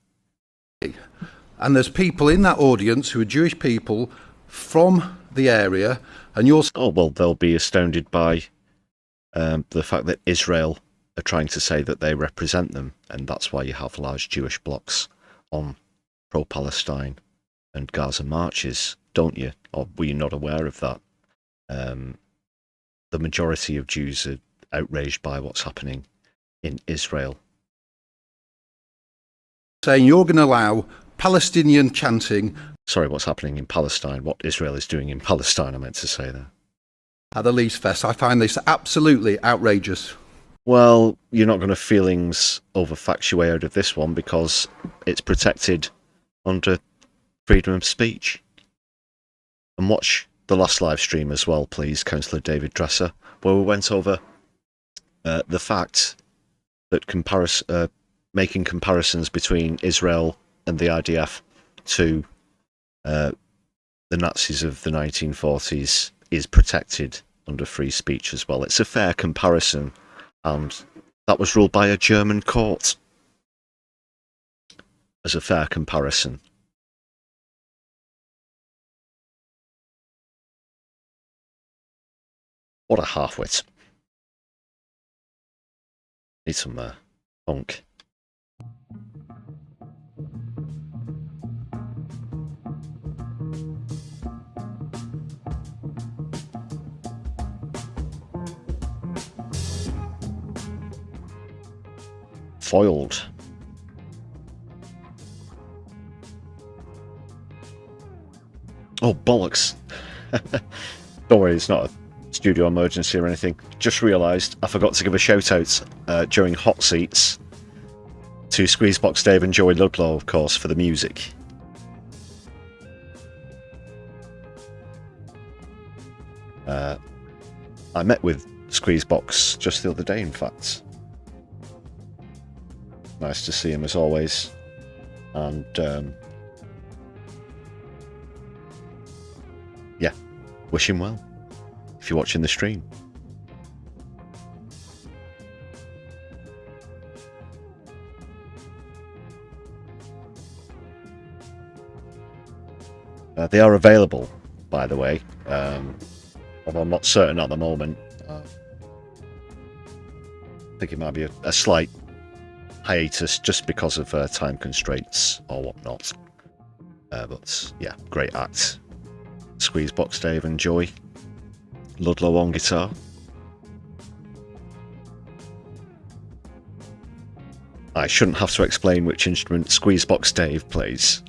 [SPEAKER 9] And there's people in that audience who are Jewish people from the area, and you're...
[SPEAKER 4] Oh, well, they'll be astounded by the fact that Israel are trying to say that they represent them, and that's why you have large Jewish blocs on pro-Palestine and Gaza marches, don't you? Or were you not aware of that? The majority of Jews are outraged by what's happening in Israel.
[SPEAKER 9] Saying you're going to allow Palestinian chanting...
[SPEAKER 4] Sorry, what's happening in Palestine, what Israel is doing in Palestine, I meant to say there.
[SPEAKER 9] At the Leeds Fest, I find this absolutely outrageous.
[SPEAKER 4] Well, you're not going to feelings overfactuate out of this one because it's protected under freedom of speech. And watch the last live stream as well, please, Councillor David Dresser, where we went over the fact that making comparisons between Israel and the IDF to the Nazis of the 1940s is protected under free speech as well. It's a fair comparison, and that was ruled by a German court as a fair comparison. What a half-wit. Need some punk. Foiled. Oh, bollocks. Don't worry, it's not a studio emergency or anything. Just realised I forgot to give a shout out during Hot Seats to Squeezebox Dave and Joey Ludlow, of course, for the music. I met with Squeezebox just the other day, in fact. Nice to see him as always, and yeah, wish him well if you're watching the stream. They are available, by the way, although I'm not certain at the moment. I think it might be a slight hiatus just because of time constraints or whatnot. But yeah, great act. Squeezebox Dave and Joy. Ludlow on guitar. I shouldn't have to explain which instrument Squeezebox Dave plays.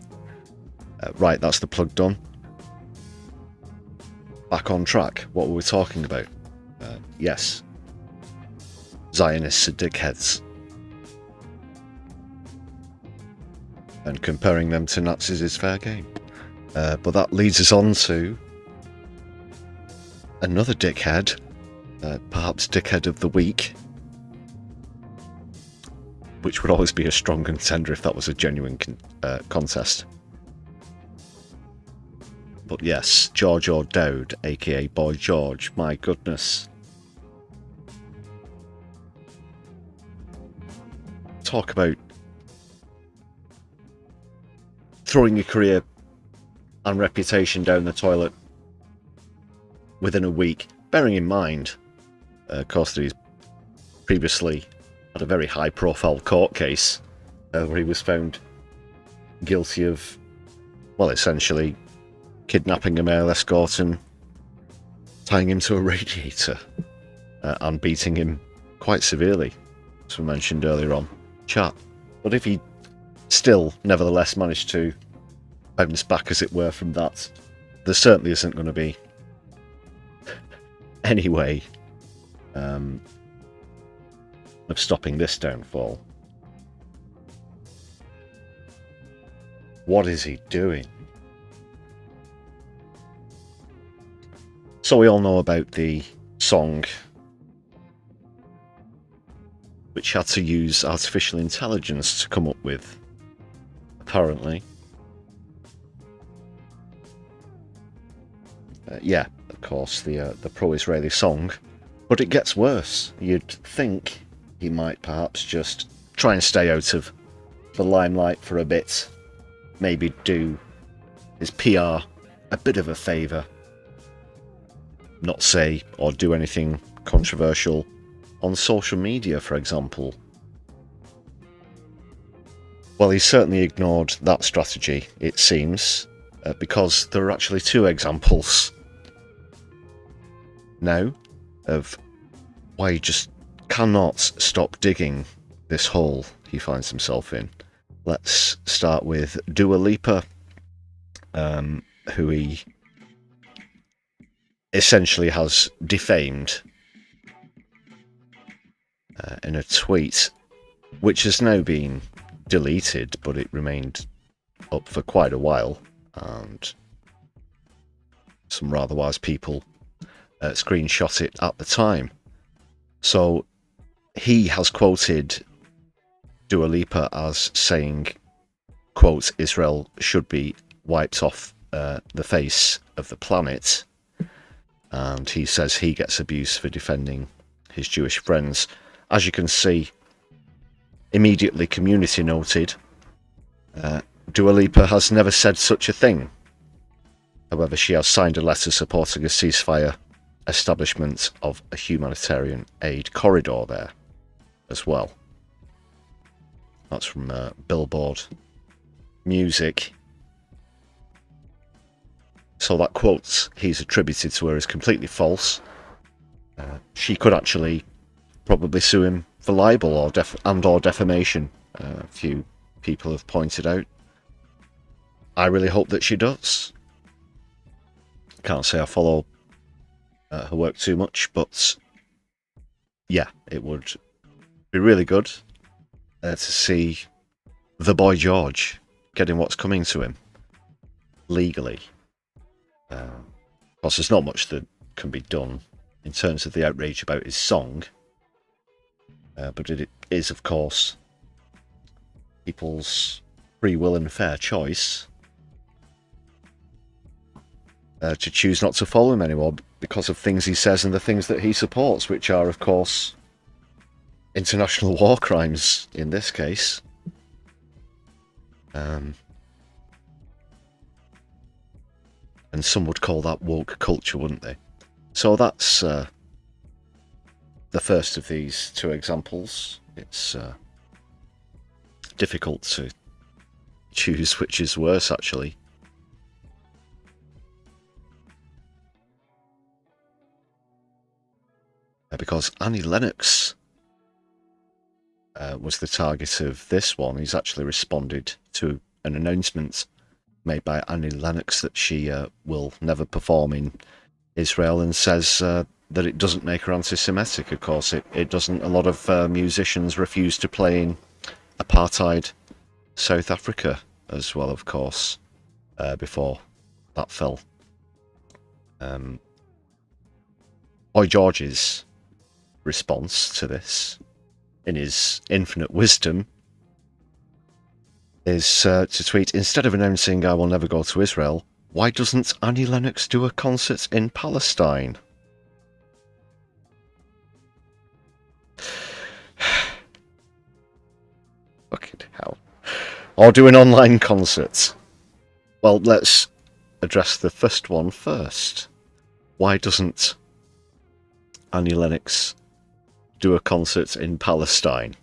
[SPEAKER 4] Right, that's the plug done. Back on track. What were we talking about? Yes. Zionists are dickheads. And comparing them to Nazis is fair game. But that leads us on to another dickhead, perhaps dickhead of the week, which would always be a strong contender if that was a genuine contest. But yes, George O'Dowd, aka Boy George, my goodness. Talk about throwing your career and reputation down the toilet within a week. Bearing in mind, of course, that he's previously had a very high-profile court case where he was found guilty of, well, essentially kidnapping a male escort and tying him to a radiator and beating him quite severely, as we mentioned earlier on chat. But if he still nevertheless managed to bounce back, as it were, from that, there certainly isn't going to be any way of stopping this downfall. What is he doing? So we all know about the song which had to use artificial intelligence to come up with, apparently. Yeah, of course, the pro-Israeli song. But it gets worse. You'd think he might perhaps just try and stay out of the limelight for a bit. Maybe do his PR a bit of a favour. Not say or do anything controversial on social media, for example. Well, he certainly ignored that strategy, it seems, because there are actually two examples now of why he just cannot stop digging this hole he finds himself in. Let's start with Dua Lipa, who he essentially has defamed in a tweet, which has now been deleted, but it remained up for quite a while, and some rather wise people screenshot it at the time. So he has quoted Dua Lipa as saying, quote, Israel should be wiped off the face of the planet, and he says he gets abuse for defending his Jewish friends. As you can see, immediately community noted, Dua Lipa has never said such a thing. However, she has signed a letter supporting a ceasefire, establishment of a humanitarian aid corridor there as well. That's from Billboard Music. So that quote he's attributed to her is completely false. She could actually probably sue him for libel or defamation. A few people have pointed out. I really hope that she does. Can't say I follow her work too much, but yeah, it would be really good to see the boy Geaorge getting what's coming to him legally. Of course, there's not much that can be done in terms of the outrage about his song, but it is, of course, people's free will and fair choice to choose not to follow him anymore because of things he says and the things that he supports, which are, of course, international war crimes in this case. And some would call that woke culture, wouldn't they? So that's the first of these two examples. It's difficult to choose which is worse, actually. Because Annie Lennox was the target of this one. He's actually responded to an announcement made by Annie Lennox that she will never perform in Israel, and says that it doesn't make her anti-Semitic. Of course, it doesn't. A lot of musicians refuse to play in apartheid South Africa as well, of course, before that fell. Boy George's response to this, in his infinite wisdom, is to tweet, instead of announcing I will never go to Israel, why doesn't Annie Lennox do a concert in Palestine? Fucking hell. Or do an online concert. Well, let's address the first one first. Why doesn't Annie Lennox do a concert in Palestine.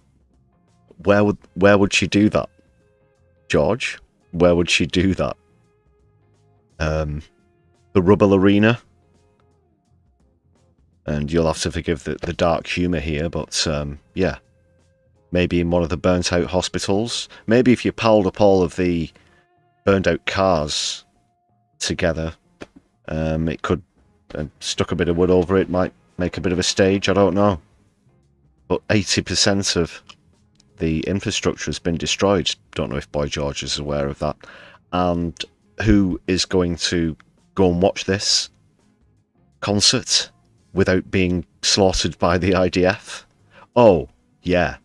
[SPEAKER 4] Where would she do that? George? Where would she do that? The Rubble Arena? And you'll have to forgive the dark humour here, but yeah. Maybe in one of the burnt out hospitals. Maybe if you piled up all of the burned out cars together, it could stuck a bit of wood over it, might make a bit of a stage, I don't know. But 80% of the infrastructure has been destroyed. Don't know if Boy George is aware of that. And who is going to go and watch this concert without being slaughtered by the IDF? Oh, yeah.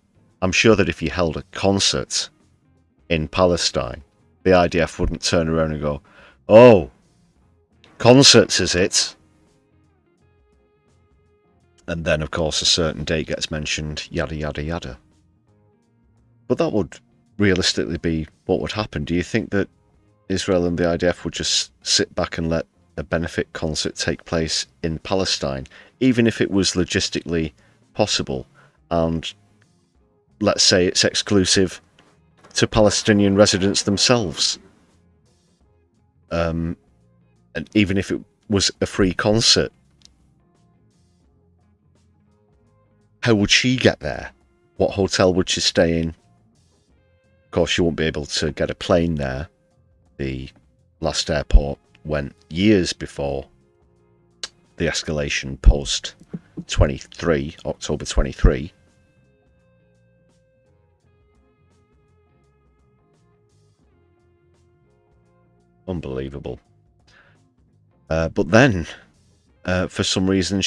[SPEAKER 4] I'm sure that if you held a concert in Palestine, the IDF wouldn't turn around and go, oh, concerts is it? And then, of course, a certain date gets mentioned, yada, yada, yada. But that would realistically be what would happen. Do you think that Israel and the IDF would just sit back and let a benefit concert take place in Palestine, even if it was logistically possible, and let's say it's exclusive to Palestinian residents themselves? And even if it was a free concert, how would she get there? What hotel would she stay in? Of course, she won't be able to get a plane there. The last airport went years before the escalation post 23, October 23. Unbelievable. But then, for some reason,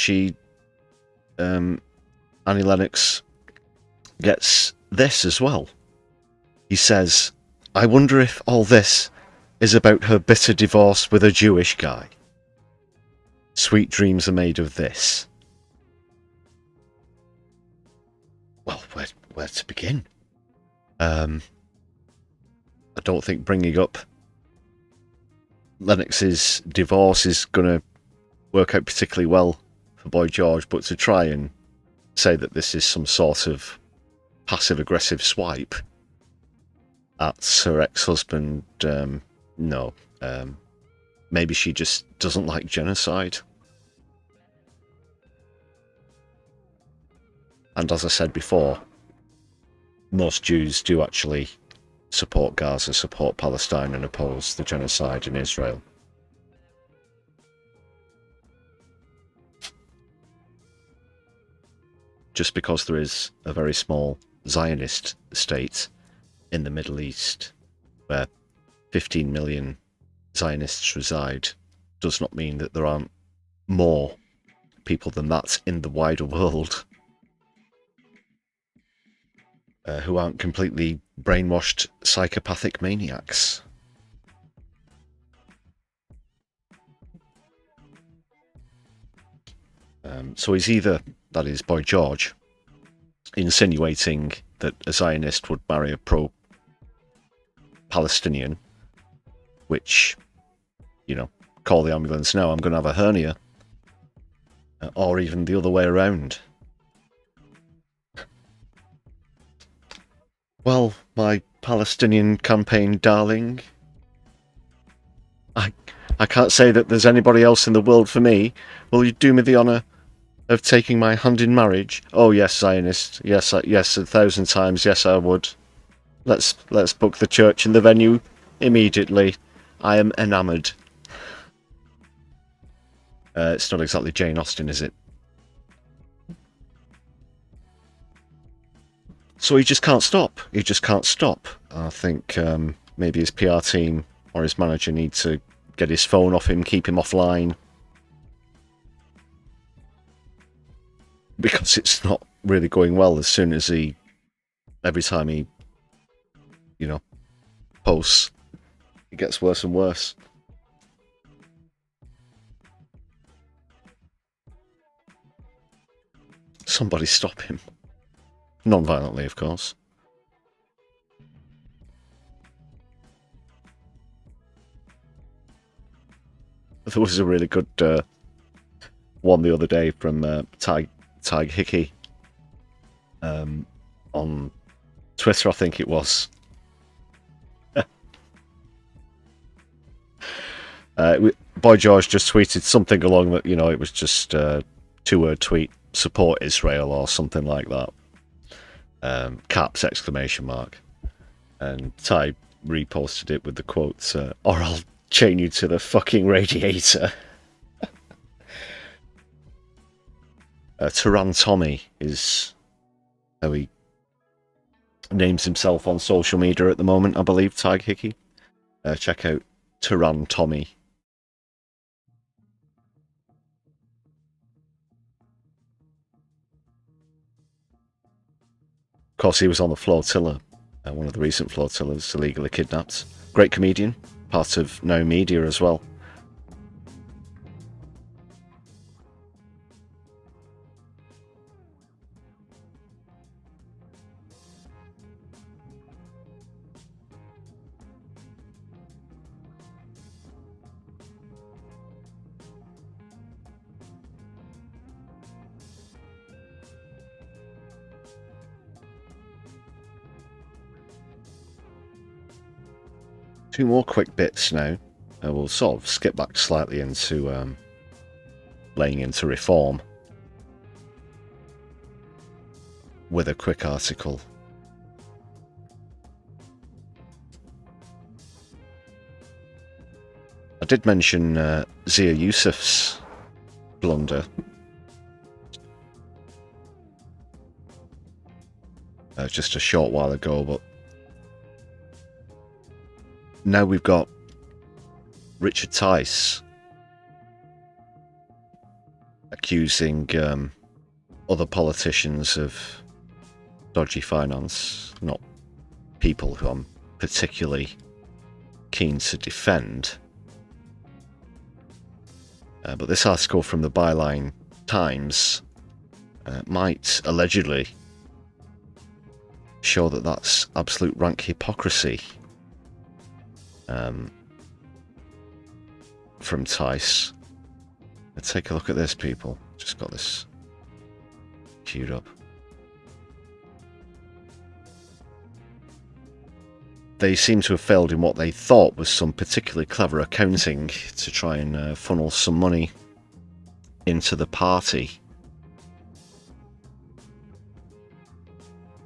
[SPEAKER 4] Annie Lennox gets this as well. He says, I wonder if all this is about her bitter divorce with a Jewish guy. Sweet dreams are made of this. Well, where to begin? I don't think bringing up Lennox's divorce is going to work out particularly well for Boy George, but to try and say that this is some sort of passive-aggressive swipe at her ex-husband, no. Maybe she just doesn't like genocide. And as I said before, most Jews do actually support Gaza, support Palestine, and oppose the genocide in Israel. Just because there is a very small Zionist state in the Middle East where 15 million Zionists reside does not mean that there aren't more people than that in the wider world who aren't completely brainwashed psychopathic maniacs. So he's either, that is Boy George, insinuating that a Zionist would marry a pro-Palestinian, which, you know, call the ambulance now, I'm going to have a hernia, or even the other way around. Well, my Palestinian campaign darling, I can't say that there's anybody else in the world for me. Will you do me the honour of taking my hand in marriage? Oh yes, Zionist. Yes, yes, 1,000 times. Yes, I would. Let's book the church and the venue immediately. I am enamoured. It's not exactly Jane Austen, is it? So he just can't stop. He just can't stop. I think maybe his PR team or his manager need to get his phone off him, keep him offline. Because it's not really going well. As soon as every time he, you know, posts, it gets worse and worse. Somebody stop him. Non-violently, of course. There was a really good one the other day from Tig Hickey on Twitter, I think it was. Boy George just tweeted something along that, you know, it was just a 2-word tweet, support Israel or something like that. Caps, exclamation mark. And Ty reposted it with the quotes, or I'll chain you to the fucking radiator. Tyrann Tommy is how he names himself on social media at the moment, I believe, Tag Hickey. Check out Tyrann Tommy. Of course, he was on the flotilla, one of the recent flotillas, illegally kidnapped. Great comedian, part of Now Media as well. Two more quick bits now. We'll sort of skip back slightly into laying into reform with a quick article. I did mention Zia Yusuf's blunder. Just a short while ago, but now we've got Richard Tice accusing other politicians of dodgy finance, not people who I'm particularly keen to defend. But this article from the Byline Times might allegedly show that that's absolute rank hypocrisy from Tice. Let's take a look at this, people. Just got this queued up. They seem to have failed in what they thought was some particularly clever accounting to try and funnel some money into the party.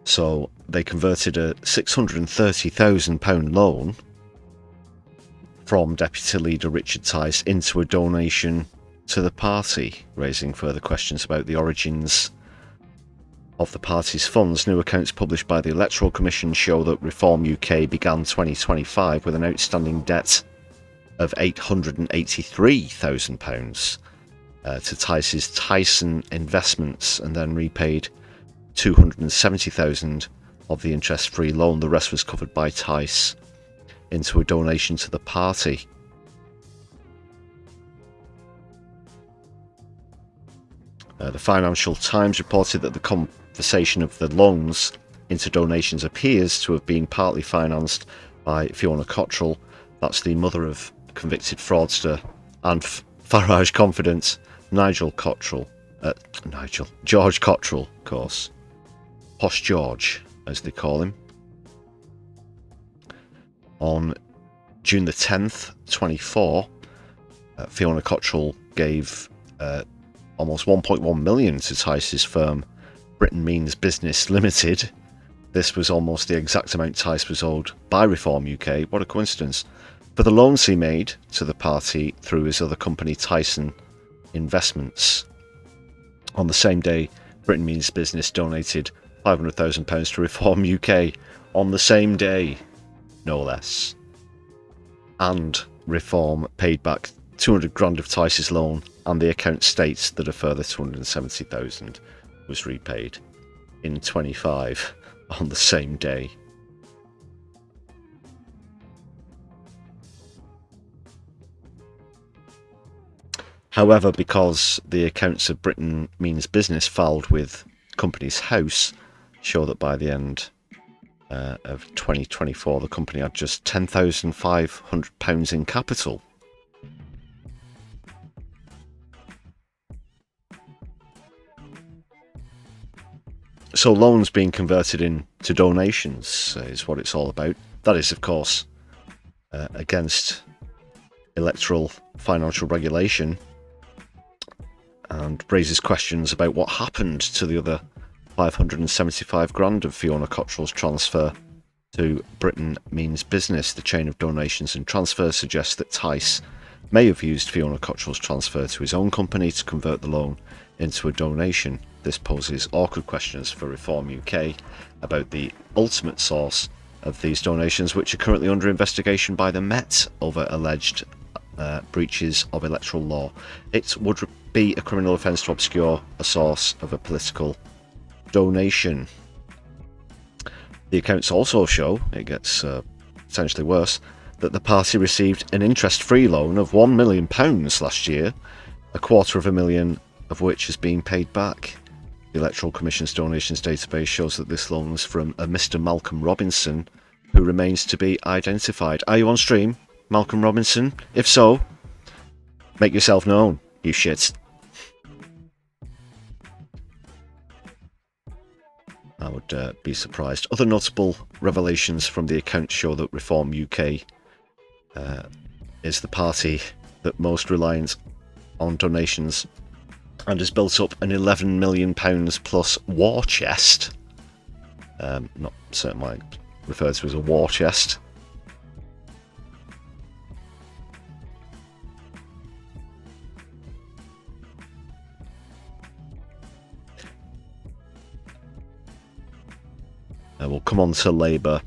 [SPEAKER 4] So they converted a £630,000 loan from Deputy Leader Richard Tice into a donation to the party, raising further questions about the origins of the party's funds. New accounts published by the Electoral Commission show that Reform UK began 2025 with an outstanding debt of £883,000 to Tice's Tyson Investments, and then repaid £270,000 of the interest-free loan. The rest was covered by Tice into a donation to the party. The Financial Times reported that the conversation of the loans into donations appears to have been partly financed by Fiona Cottrell. That's the mother of convicted fraudster and Farage confidant George Cottrell, of course. Posh George, as they call him. On June the 10th, 24, Fiona Cottrell gave almost 1.1 million to Tice's firm, Britain Means Business Limited. This was almost the exact amount Tice was owed by Reform UK. What a coincidence. For the loans he made to the party through his other company, Tyson Investments. On the same day, Britain Means Business donated £500,000 to Reform UK. On the same day, no less. And Reform paid back 200 grand of Tice's loan, and the account states that a further 270,000 was repaid in 25 on the same day. However, because the accounts of Britain Means Business filed with Companies House show that by the end of 2024, the company had just £10,500 in capital. So loans being converted into donations is what it's all about. That is, of course, against electoral financial regulation, and raises questions about what happened to the other 575 grand of Fiona Cottrell's transfer to Britain Means Business. The chain of donations and transfers suggests that Tice may have used Fiona Cottrell's transfer to his own company to convert the loan into a donation. This poses awkward questions for Reform UK about the ultimate source of these donations, which are currently under investigation by the Met over alleged breaches of electoral law. It would be a criminal offence to obscure a source of a political donation. The accounts also show, it gets potentially worse, that the party received an interest-free loan of £1 million last year, £250,000 of which has been paid back. The Electoral Commission's donations database shows that this loan was from a Mr. Malcolm Robinson, who remains to be identified. Are you on stream, Malcolm Robinson? If so, make yourself known, you shit. I would be surprised. Other notable revelations from the account show that Reform UK is the party that most reliant on donations and has built up an £11 million plus war chest. Not certain why referred to as a war chest. We'll come on to Labour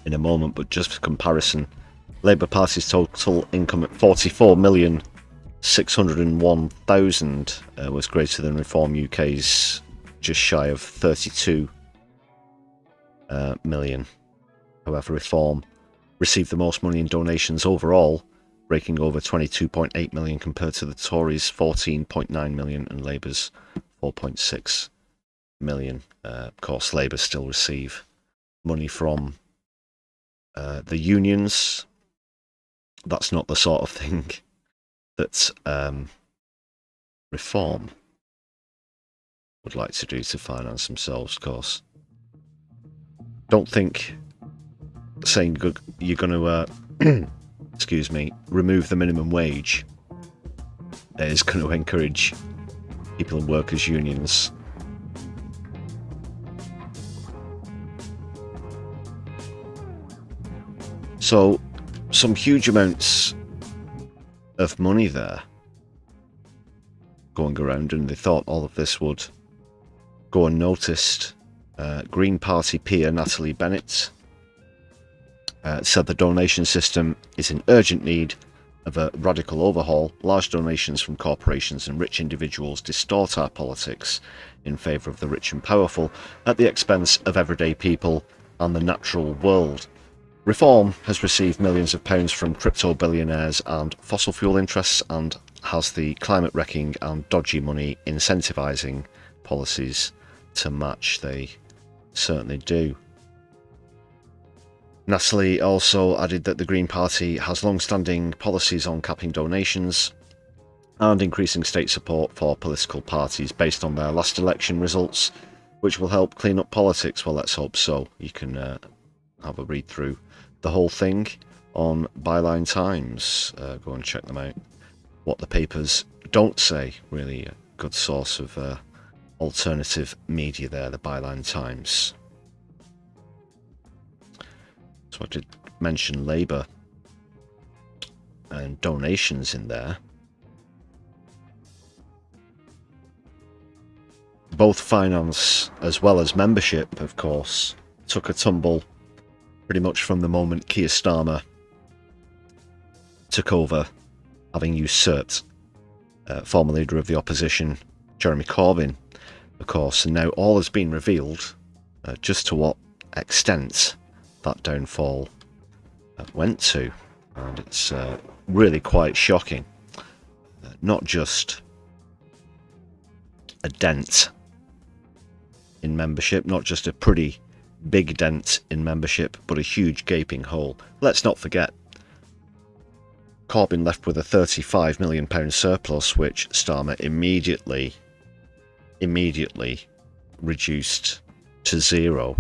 [SPEAKER 4] in a moment, but just for comparison, Labour Party's total income at 44,601,000 was greater than Reform UK's just shy of 32 million. However, Reform received the most money in donations overall, breaking over 22.8 million compared to the Tories' 14.9 million and Labour's 4.6 million. Of course, Labour still receive money from the unions. That's not the sort of thing that Reform would like to do to finance themselves, of course. Don't think saying you're going to excuse me, remove the minimum wage is going to encourage people in workers' unions. So, some huge amounts of money there going around, and they thought all of this would go unnoticed. Green Party peer Natalie Bennett said the donation system is in urgent need of a radical overhaul. Large donations from corporations and rich individuals distort our politics in favour of the rich and powerful at the expense of everyday people and the natural world. Reform has received millions of pounds from crypto billionaires and fossil fuel interests, and has the climate wrecking and dodgy money incentivising policies to match. They certainly do. Natalie also added that the Green Party has long-standing policies on capping donations and increasing state support for political parties based on their last election results, which will help clean up politics. Well, let's hope so. You can have a read through the whole thing on Byline Times. Go and check them out. What the papers don't say, really a good source of alternative media there, the Byline Times. So I did mention Labour and donations in there. Both finance as well as membership, of course, took a tumble pretty much from the moment Keir Starmer took over, having usurped former leader of the opposition, Jeremy Corbyn, of course, and now all has been revealed just to what extent that downfall went to, and it's really quite shocking. Not just a dent in membership, not just a pretty big dent in membership, but a huge gaping hole. Let's not forget, Corbyn left with a £35 million surplus, which Starmer immediately reduced to 0.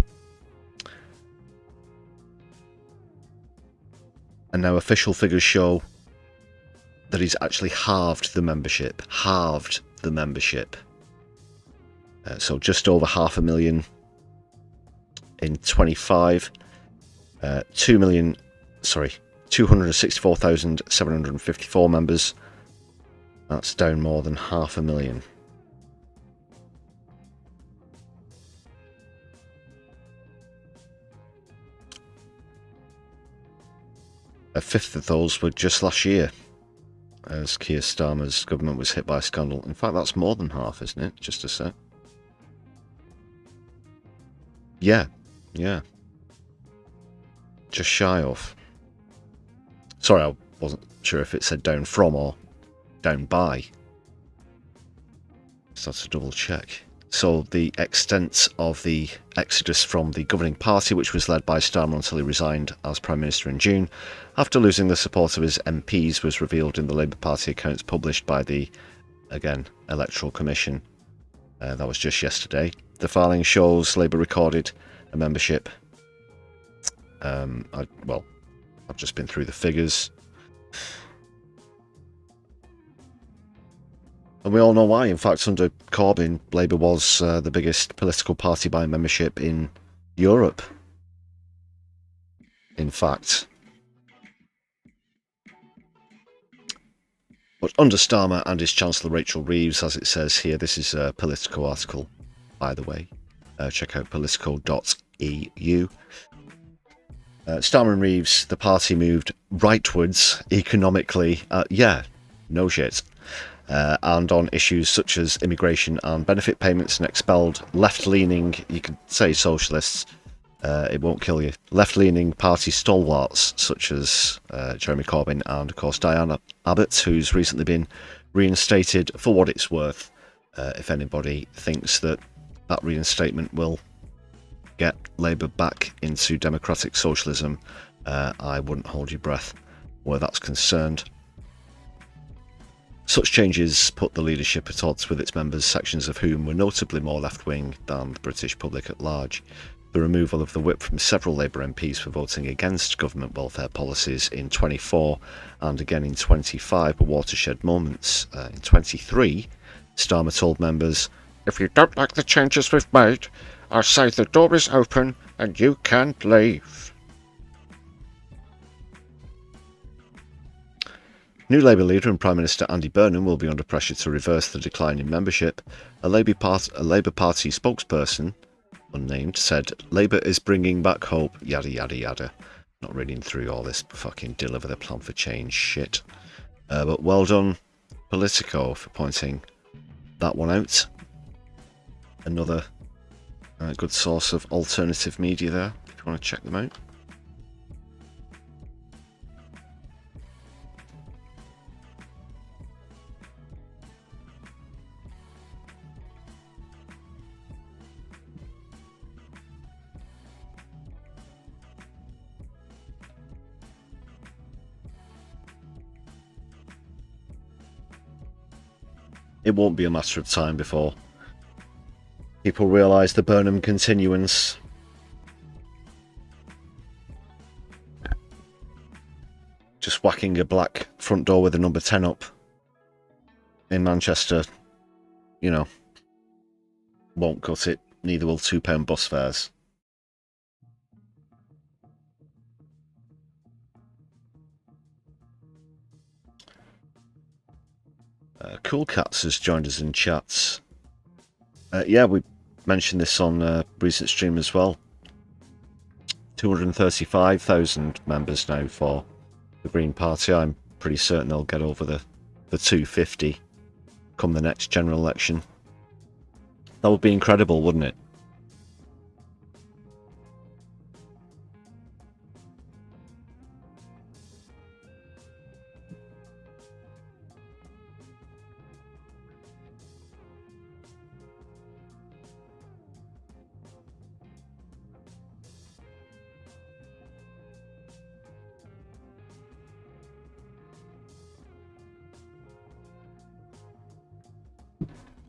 [SPEAKER 4] And now official figures show that he's actually halved the membership. So just over 500,000 in 25. 264,754 members. That's down more than 500,000. A fifth of those were just last year, as Keir Starmer's government was hit by a scandal. In fact, that's more than half, isn't it? Just a sec. Yeah. Just shy of. Sorry, I wasn't sure if it said down from or down by. So that's a double check. So the extent of the exodus from the governing party, which was led by Starmer until he resigned as Prime Minister in June, after losing the support of his MPs, was revealed in the Labour Party accounts published by the, again, Electoral Commission. That was just yesterday. The filing shows Labour recorded a membership. I've just been through the figures. And we all know why. In fact, under Corbyn, Labour was the biggest political party by membership in Europe. In fact. But under Starmer and his Chancellor Rachel Reeves, as it says here, this is a Politico article, by the way. Check out politico.eu. Starmer and Reeves, the party moved rightwards economically. No shit. And on issues such as immigration and benefit payments, and expelled left-leaning, you could say socialists, it won't kill you, left-leaning party stalwarts such as Jeremy Corbyn and, of course, Diana Abbott, who's recently been reinstated for what it's worth. If anybody thinks that reinstatement will get Labour back into democratic socialism, I wouldn't hold your breath where that's concerned. Such changes put the leadership at odds with its members, sections of whom were notably more left-wing than the British public at large. The removal of the whip from several Labour MPs for voting against government welfare policies in 24 and again in 25 were watershed moments. In 23, Starmer told members, "If you don't like the changes we've made, I say the door is open and you can leave." New Labour leader and Prime Minister Andy Burnham will be under pressure to reverse the decline in membership. A Labour Party spokesperson, unnamed, said Labour is bringing back hope, yada yada yada. Not reading through all this fucking deliver the plan for change shit. But well done, Politico, for pointing that one out. Another good source of alternative media there, if you want to check them out. It won't be a matter of time before people realise the Burnham continuance. Just whacking a black front door with a number 10 up in Manchester, you know, won't cut it. Neither will £2 bus fares. Cool Cats has joined us in chats. Yeah, we mentioned this on recent stream as well. 235,000 members now for the Green Party. I'm pretty certain they'll get over the 250 come the next general election. That would be incredible, wouldn't it?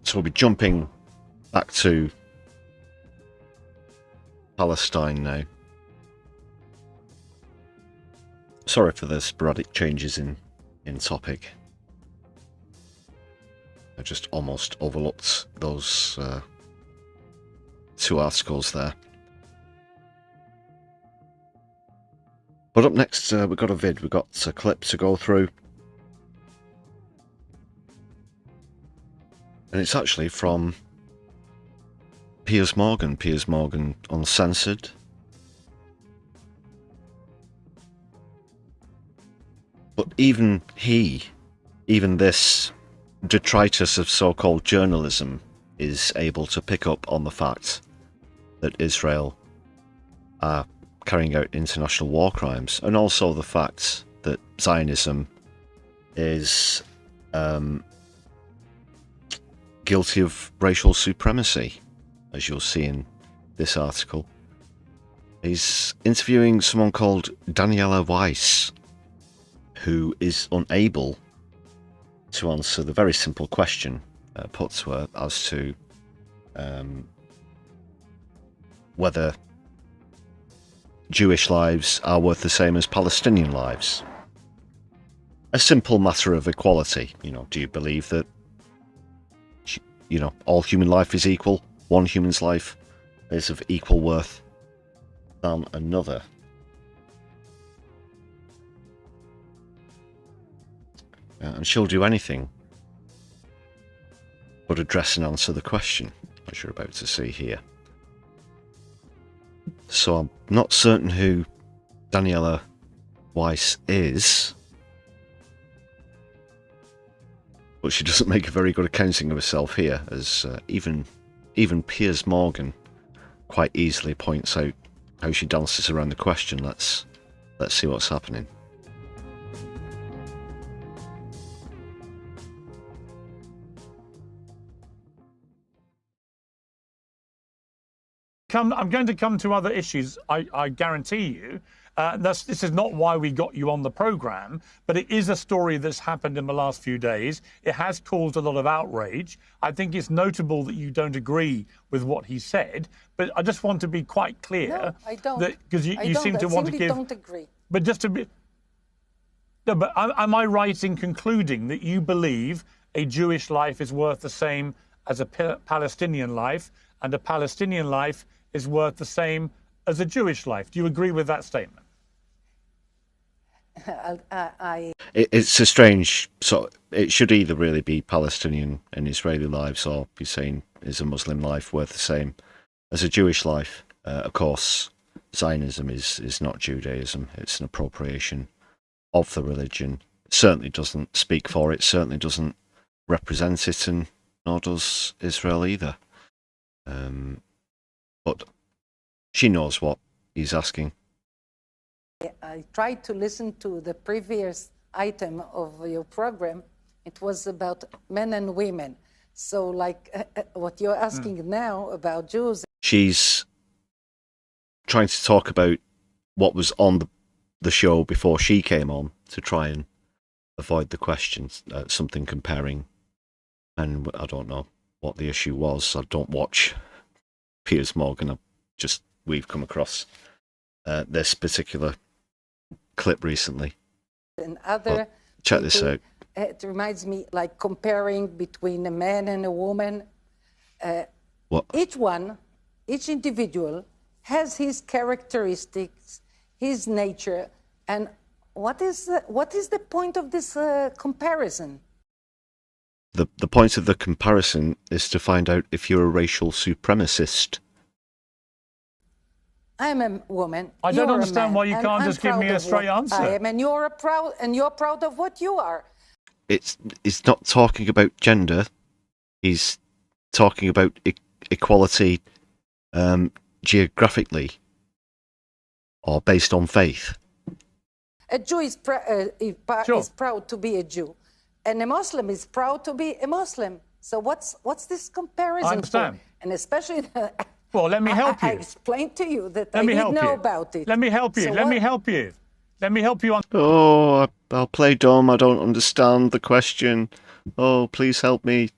[SPEAKER 4] So we'll be jumping back to Palestine now. Sorry for the sporadic changes in topic. I just almost overlooked those two articles there. But up next, we've got a vid, we've got a clip to go through. And it's actually from Piers Morgan Uncensored. But even this detritus of so-called journalism is able to pick up on the fact that Israel are carrying out international war crimes, and also the fact that Zionism is guilty of racial supremacy, as you'll see in this article. He's interviewing someone called Daniela Weiss, who is unable to answer the very simple question put to her as to whether Jewish lives are worth the same as Palestinian lives. A simple matter of equality. You know, do you believe that, you know, all human life is equal? One human's life is of equal worth than another. And she'll do anything but address and answer the question, as you're about to see here. So I'm not certain who Daniela Weiss is, but she doesn't make a very good accounting of herself here, as even Piers Morgan quite easily points out how she dances around the question. Let's see what's happening.
[SPEAKER 8] I'm going to come to other issues, I guarantee you. This is not why we got you on the programme, but it is a story that's happened in the last few days. It has caused a lot of outrage. I think it's notable that you don't agree with what he said, but I just want to be quite clear.
[SPEAKER 14] No, I don't.
[SPEAKER 8] Because you seem to want to give... I don't agree. But just to be... No, but am I right in concluding that you believe a Jewish life is worth the same as a Palestinian life, and a Palestinian life is worth the same as a Jewish life? Do you agree with that statement?
[SPEAKER 4] It's a strange... So it should either really be Palestinian and Israeli lives, or be saying, is a Muslim life worth the same as a Jewish life? Of course, Zionism is not Judaism. It's an appropriation of the religion. It certainly doesn't speak for it, certainly doesn't represent it, and nor does Israel either. But she knows what he's asking.
[SPEAKER 14] I tried to listen to the previous item of your program. It was about men and women. So like what you're asking now about Jews.
[SPEAKER 4] She's trying to talk about what was on the show before she came on to try and avoid the questions, something comparing, and I don't know what the issue was. I don't watch Piers Morgan. We've come across this particular clip recently.
[SPEAKER 14] And other
[SPEAKER 4] check this out.
[SPEAKER 14] It reminds me like comparing between a man and a woman.
[SPEAKER 4] What?
[SPEAKER 14] Each individual has his characteristics, his nature, and what is the point of this comparison?
[SPEAKER 4] The point of the comparison is to find out if you're a racial supremacist.
[SPEAKER 14] I'm a woman.
[SPEAKER 8] I don't understand why you can't just give me a straight answer.
[SPEAKER 14] I am, and you're proud of what you are.
[SPEAKER 4] It's not talking about gender. He's talking about equality geographically or based on faith.
[SPEAKER 14] A Jew is proud to be a Jew, and a Muslim is proud to be a Muslim. So what's this comparison?
[SPEAKER 8] I understand.
[SPEAKER 14] For? And especially
[SPEAKER 8] well, let me help you.
[SPEAKER 14] I explained to you that I didn't know about it.
[SPEAKER 8] Let me help you.
[SPEAKER 14] So
[SPEAKER 8] let me help you. Let me help you on.
[SPEAKER 4] Oh, I'll play dumb. I don't understand the question. Oh, please help me.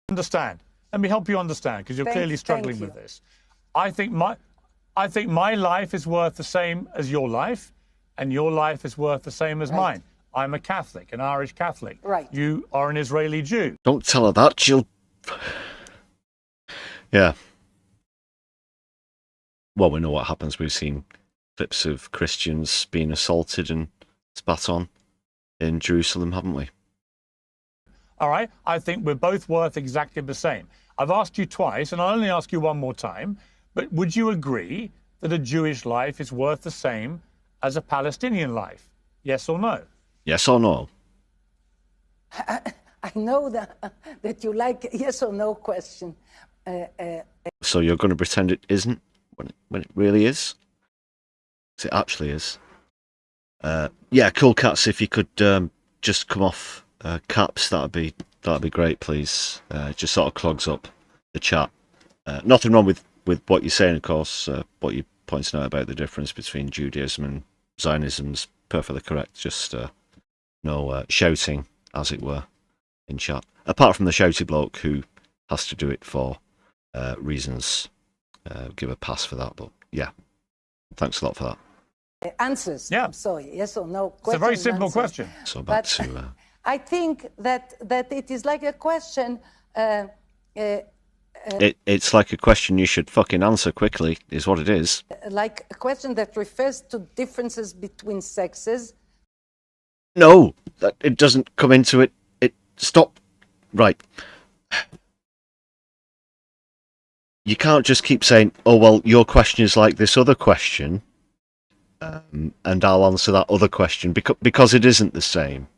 [SPEAKER 8] Understand. Let me help you understand, because you're clearly struggling with this. I think I think my life is worth the same as your life, and your life is worth the same as mine. I'm a Catholic, an Irish Catholic.
[SPEAKER 14] Right.
[SPEAKER 8] You are an Israeli Jew.
[SPEAKER 4] Don't tell her that, she'll... Yeah. Well, we know what happens. We've seen clips of Christians being assaulted and spat on in Jerusalem, haven't we?
[SPEAKER 8] All right? I think we're both worth exactly the same. I've asked you twice, and I'll only ask you one more time, but would you agree that a Jewish life is worth the same as a Palestinian life? Yes or no?
[SPEAKER 4] Yes or no?
[SPEAKER 14] I know that you like yes or no question.
[SPEAKER 4] So you're going to pretend it isn't when it really is? 'Cause it actually is. Yeah, Cool Cats, if you could just come off caps, that'd be great, please. It just sort of clogs up the chat. Nothing wrong with what you're saying, of course. What you're pointing out about the difference between Judaism and Zionism's perfectly correct. Just no shouting, as it were, in chat. Apart from the shouty bloke who has to do it for reasons. Give a pass for that, but yeah. Thanks a lot for that.
[SPEAKER 14] Answers. Yeah. I'm sorry, yes or no.
[SPEAKER 8] It's a very simple question.
[SPEAKER 4] So back to...
[SPEAKER 14] I think that it is like a question...
[SPEAKER 4] it's like a question you should fucking answer quickly, is what it is.
[SPEAKER 14] Like a question that refers to differences between sexes.
[SPEAKER 4] No, it doesn't come into it. Stop. Right. You can't just keep saying, oh, well, your question is like this other question, and I'll answer that other question, because it isn't the same.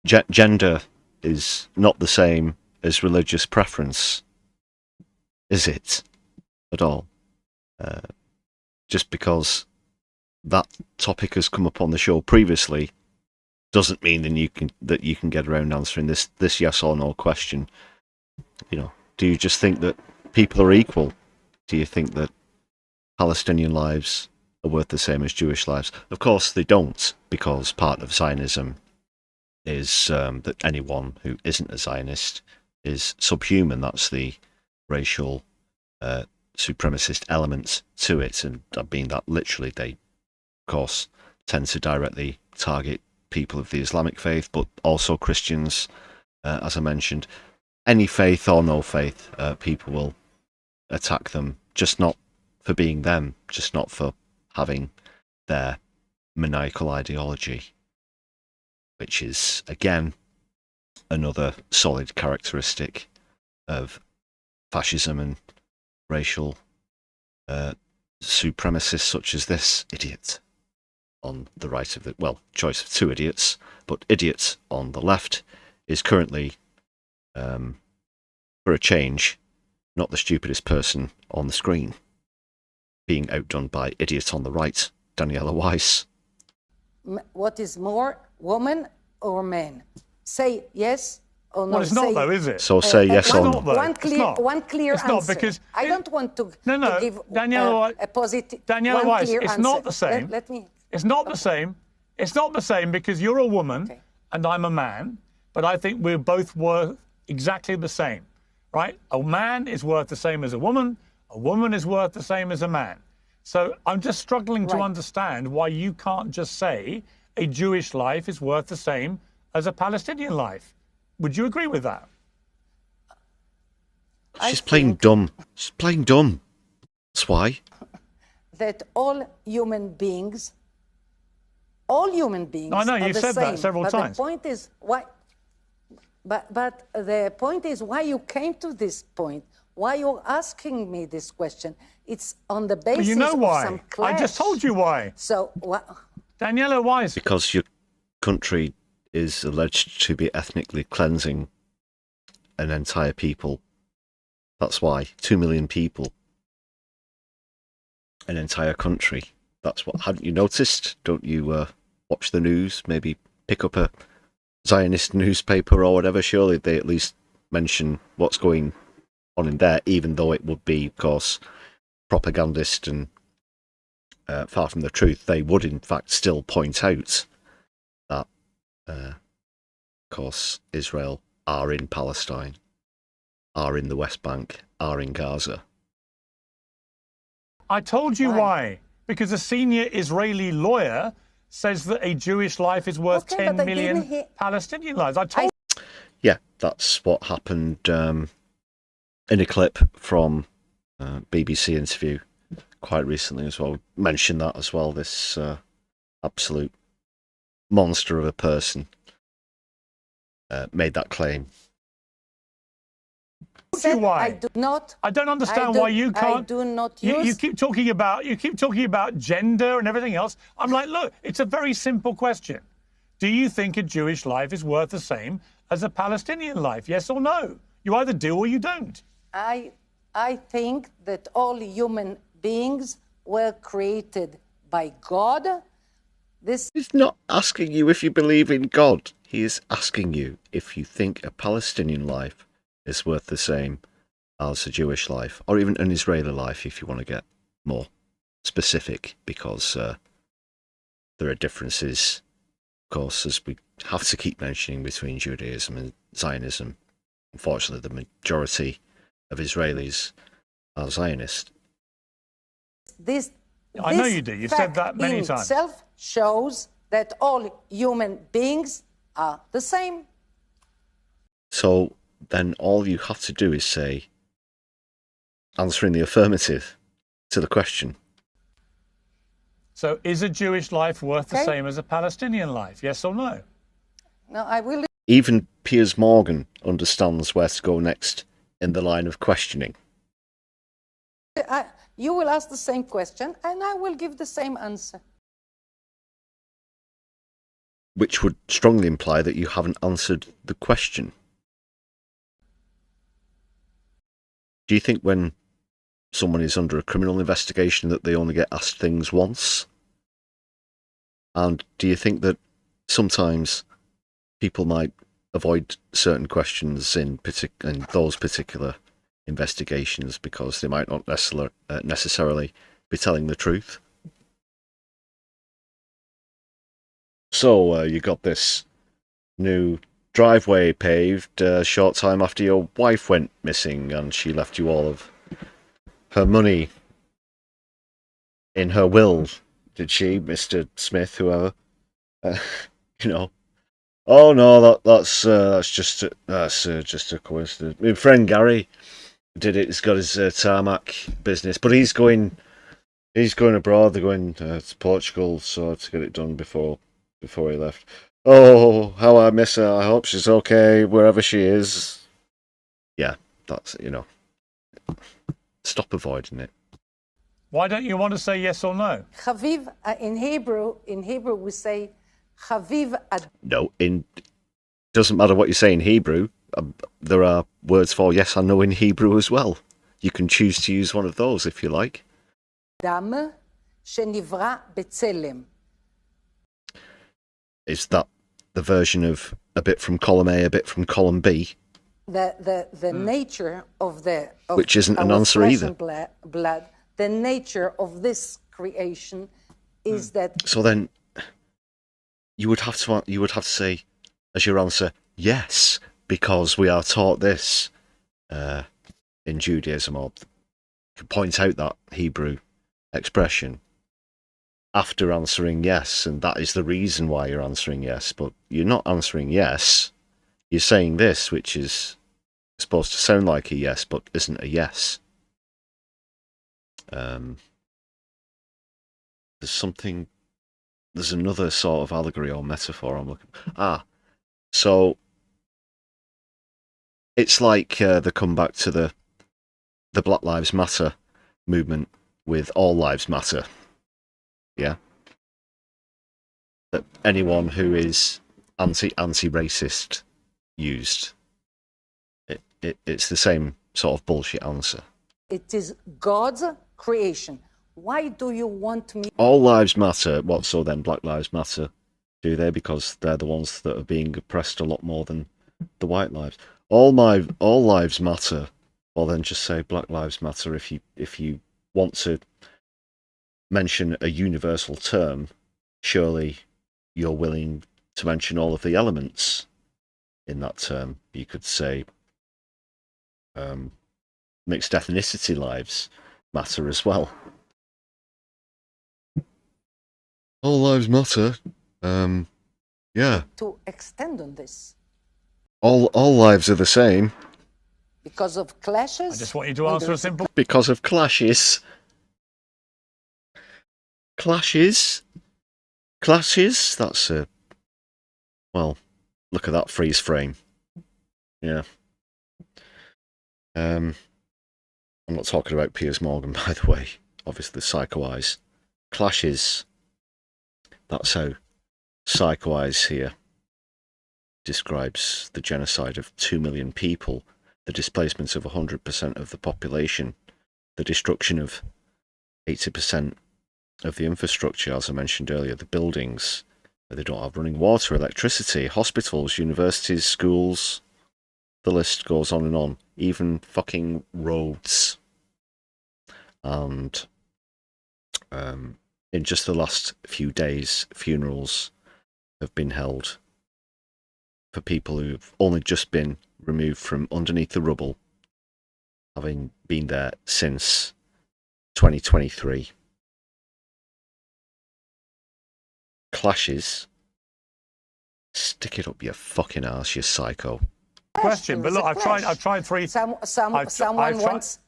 [SPEAKER 4] Gender is not the same as religious preference, is it? At all. Just because that topic has come up on the show previously doesn't mean that you can get around answering this yes or no question. You know, do you just think that people are equal? Do you think that Palestinian lives are worth the same as Jewish lives? Of course they don't, because part of Zionism is that anyone who isn't a Zionist is subhuman. That's the racial supremacist element to it, and I mean that literally. They, of course, tend to directly target people of the Islamic faith, but also Christians, as I mentioned. Any faith or no faith, people will attack them, just not for being them, just not for having their maniacal ideology, which is, again, another solid characteristic of fascism and racial supremacists such as this idiot on the right of the, well, choice of two idiots, but idiot on the left is currently, for a change, not the stupidest person on the screen, being outdone by idiot on the right, Daniela Weiss.
[SPEAKER 14] What is more, woman or man? Say yes or no.
[SPEAKER 8] Well, it's not though, is it?
[SPEAKER 4] So say yes or no.
[SPEAKER 14] One clear
[SPEAKER 8] it's
[SPEAKER 14] answer.
[SPEAKER 8] Not because
[SPEAKER 14] I don't want to give
[SPEAKER 8] Daniela,
[SPEAKER 14] a positive.
[SPEAKER 8] Daniela Weiss, it's
[SPEAKER 14] answer.
[SPEAKER 8] not the same.
[SPEAKER 14] Let me.
[SPEAKER 8] It's not the same. It's not the same because you're a woman and I'm a man, but I think we're both worth exactly the same, right? A man is worth the same as a woman is worth the same as a man. So I'm just struggling to understand why you can't just say a Jewish life is worth the same as a Palestinian life. Would you agree with that?
[SPEAKER 4] She's playing dumb. She's playing dumb. That's why.
[SPEAKER 14] That all human beings
[SPEAKER 8] I know, you've said that several times.
[SPEAKER 14] The point is why. But the point is why you came to this point. Why you're asking me this question? It's on the basis
[SPEAKER 8] you know why.
[SPEAKER 14] of some clash.
[SPEAKER 8] I just told you why.
[SPEAKER 14] So what?
[SPEAKER 8] Daniela Weiss.
[SPEAKER 4] Because your country is alleged to be ethnically cleansing an entire people. That's why. 2 million people. An entire country. That's what. Hadn't you noticed? Don't you watch the news? Maybe pick up a Zionist newspaper or whatever. Surely they at least mention what's going on in there, even though it would be, of course, propagandist and far from the truth. They would, in fact, still point out that, of course, Israel are in Palestine, are in the West Bank, are in Gaza.
[SPEAKER 8] I told you why. Because a senior Israeli lawyer says that a Jewish life is worth 10 million Palestinian lives. I told.
[SPEAKER 4] Yeah, that's what happened in a clip from BBC interview quite recently as well. Mentioned that as well. This absolute monster of a person made that claim.
[SPEAKER 8] Why?
[SPEAKER 14] I do not.
[SPEAKER 8] I don't understand why you can't.
[SPEAKER 14] I do not use.
[SPEAKER 8] You keep talking about gender and everything else. I'm like, look, it's a very simple question. Do you think a Jewish life is worth the same as a Palestinian life? Yes or no? You either do or you don't.
[SPEAKER 14] I think that all human beings were created by God.
[SPEAKER 4] He's not asking you if you believe in God. He is asking you if you think a Palestinian life is worth the same as a Jewish life, or even an Israeli life, if you want to get more specific, because there are differences, of course, as we have to keep mentioning, between Judaism and Zionism. Unfortunately, the majority of Israelis are Zionist.
[SPEAKER 8] I know you do. You've said that many times.
[SPEAKER 14] This itself shows that all human beings are the same.
[SPEAKER 4] So then all you have to do is say, answering the affirmative to the question.
[SPEAKER 8] So is a Jewish life worth the same as a Palestinian life? Yes or no?
[SPEAKER 14] No, I will.
[SPEAKER 4] Even Piers Morgan understands where to go next in the line of questioning.
[SPEAKER 14] You will ask the same question, and I will give the same answer.
[SPEAKER 4] Which would strongly imply that you haven't answered the question. Do you think when someone is under a criminal investigation that they only get asked things once? And do you think that sometimes people might avoid certain questions in those particular investigations because they might not necessarily be telling the truth? So you got this new driveway paved a short time after your wife went missing, and she left you all of her money in her will, did she, Mr. Smith, whoever? You know. Oh no, that's just a coincidence. My friend Gary did it. He's got his tarmac business, but he's going abroad. They're going to Portugal, so to get it done before he left. Oh, how I miss her. I hope she's okay wherever she is. Yeah, that's, stop avoiding it.
[SPEAKER 8] Why don't you want to say yes or no?
[SPEAKER 14] Chaviv, in Hebrew we say Chaviv ad.
[SPEAKER 4] No, doesn't matter what you say in Hebrew. There are words for yes and no in Hebrew as well. You can choose to use one of those if you like.
[SPEAKER 14] Adam shenivra b'tzelem.
[SPEAKER 4] Is that the version of a bit from column A, a bit from column B?
[SPEAKER 14] The nature of
[SPEAKER 4] which isn't an answer either.
[SPEAKER 14] Blood. The nature of this creation is that.
[SPEAKER 4] So then, you would have to say as your answer, yes, because we are taught this in Judaism, or point out that Hebrew expression after answering yes, and that is the reason why you're answering yes. But you're not answering yes. You're saying this, which is supposed to sound like a yes, but isn't a yes. There's another sort of allegory or metaphor I'm looking. So it's like they come back to the Black Lives Matter movement with All Lives Matter. Yeah. That anyone who is anti-racist used. It's the same sort of bullshit answer.
[SPEAKER 14] It is God's creation. Why do you want me?
[SPEAKER 4] All lives matter. What, so then Black Lives Matter, do they? Because they're the ones that are being oppressed a lot more than the white lives. All lives matter. Well, then just say Black Lives Matter if you want to mention a universal term. Surely you're willing to mention all of the elements in that term. You could say mixed ethnicity lives matter as well. All lives matter. Yeah.
[SPEAKER 14] To extend on this.
[SPEAKER 4] All lives are the same.
[SPEAKER 14] Because of clashes?
[SPEAKER 8] I just want you to answer a simple...
[SPEAKER 4] Because of clashes. Clashes? Clashes? That's a... Well, look at that freeze frame. Yeah. I'm not talking about Piers Morgan, by the way. Obviously, Psycho Eyes. Clashes. That's how Psycho Eyes here describes the genocide of 2 million people, the displacement of 100% of the population, the destruction of 80% of the infrastructure, as I mentioned earlier, the buildings, where they don't have running water, electricity, hospitals, universities, schools. The list goes on and on. Even fucking roads. And in just the last few days, funerals have been held for people who've only just been removed from underneath the rubble, having been there since 2023. Clashes. Stick it up your fucking arse, you psycho.
[SPEAKER 8] Question, but look, I've tried three...
[SPEAKER 14] Someone wants...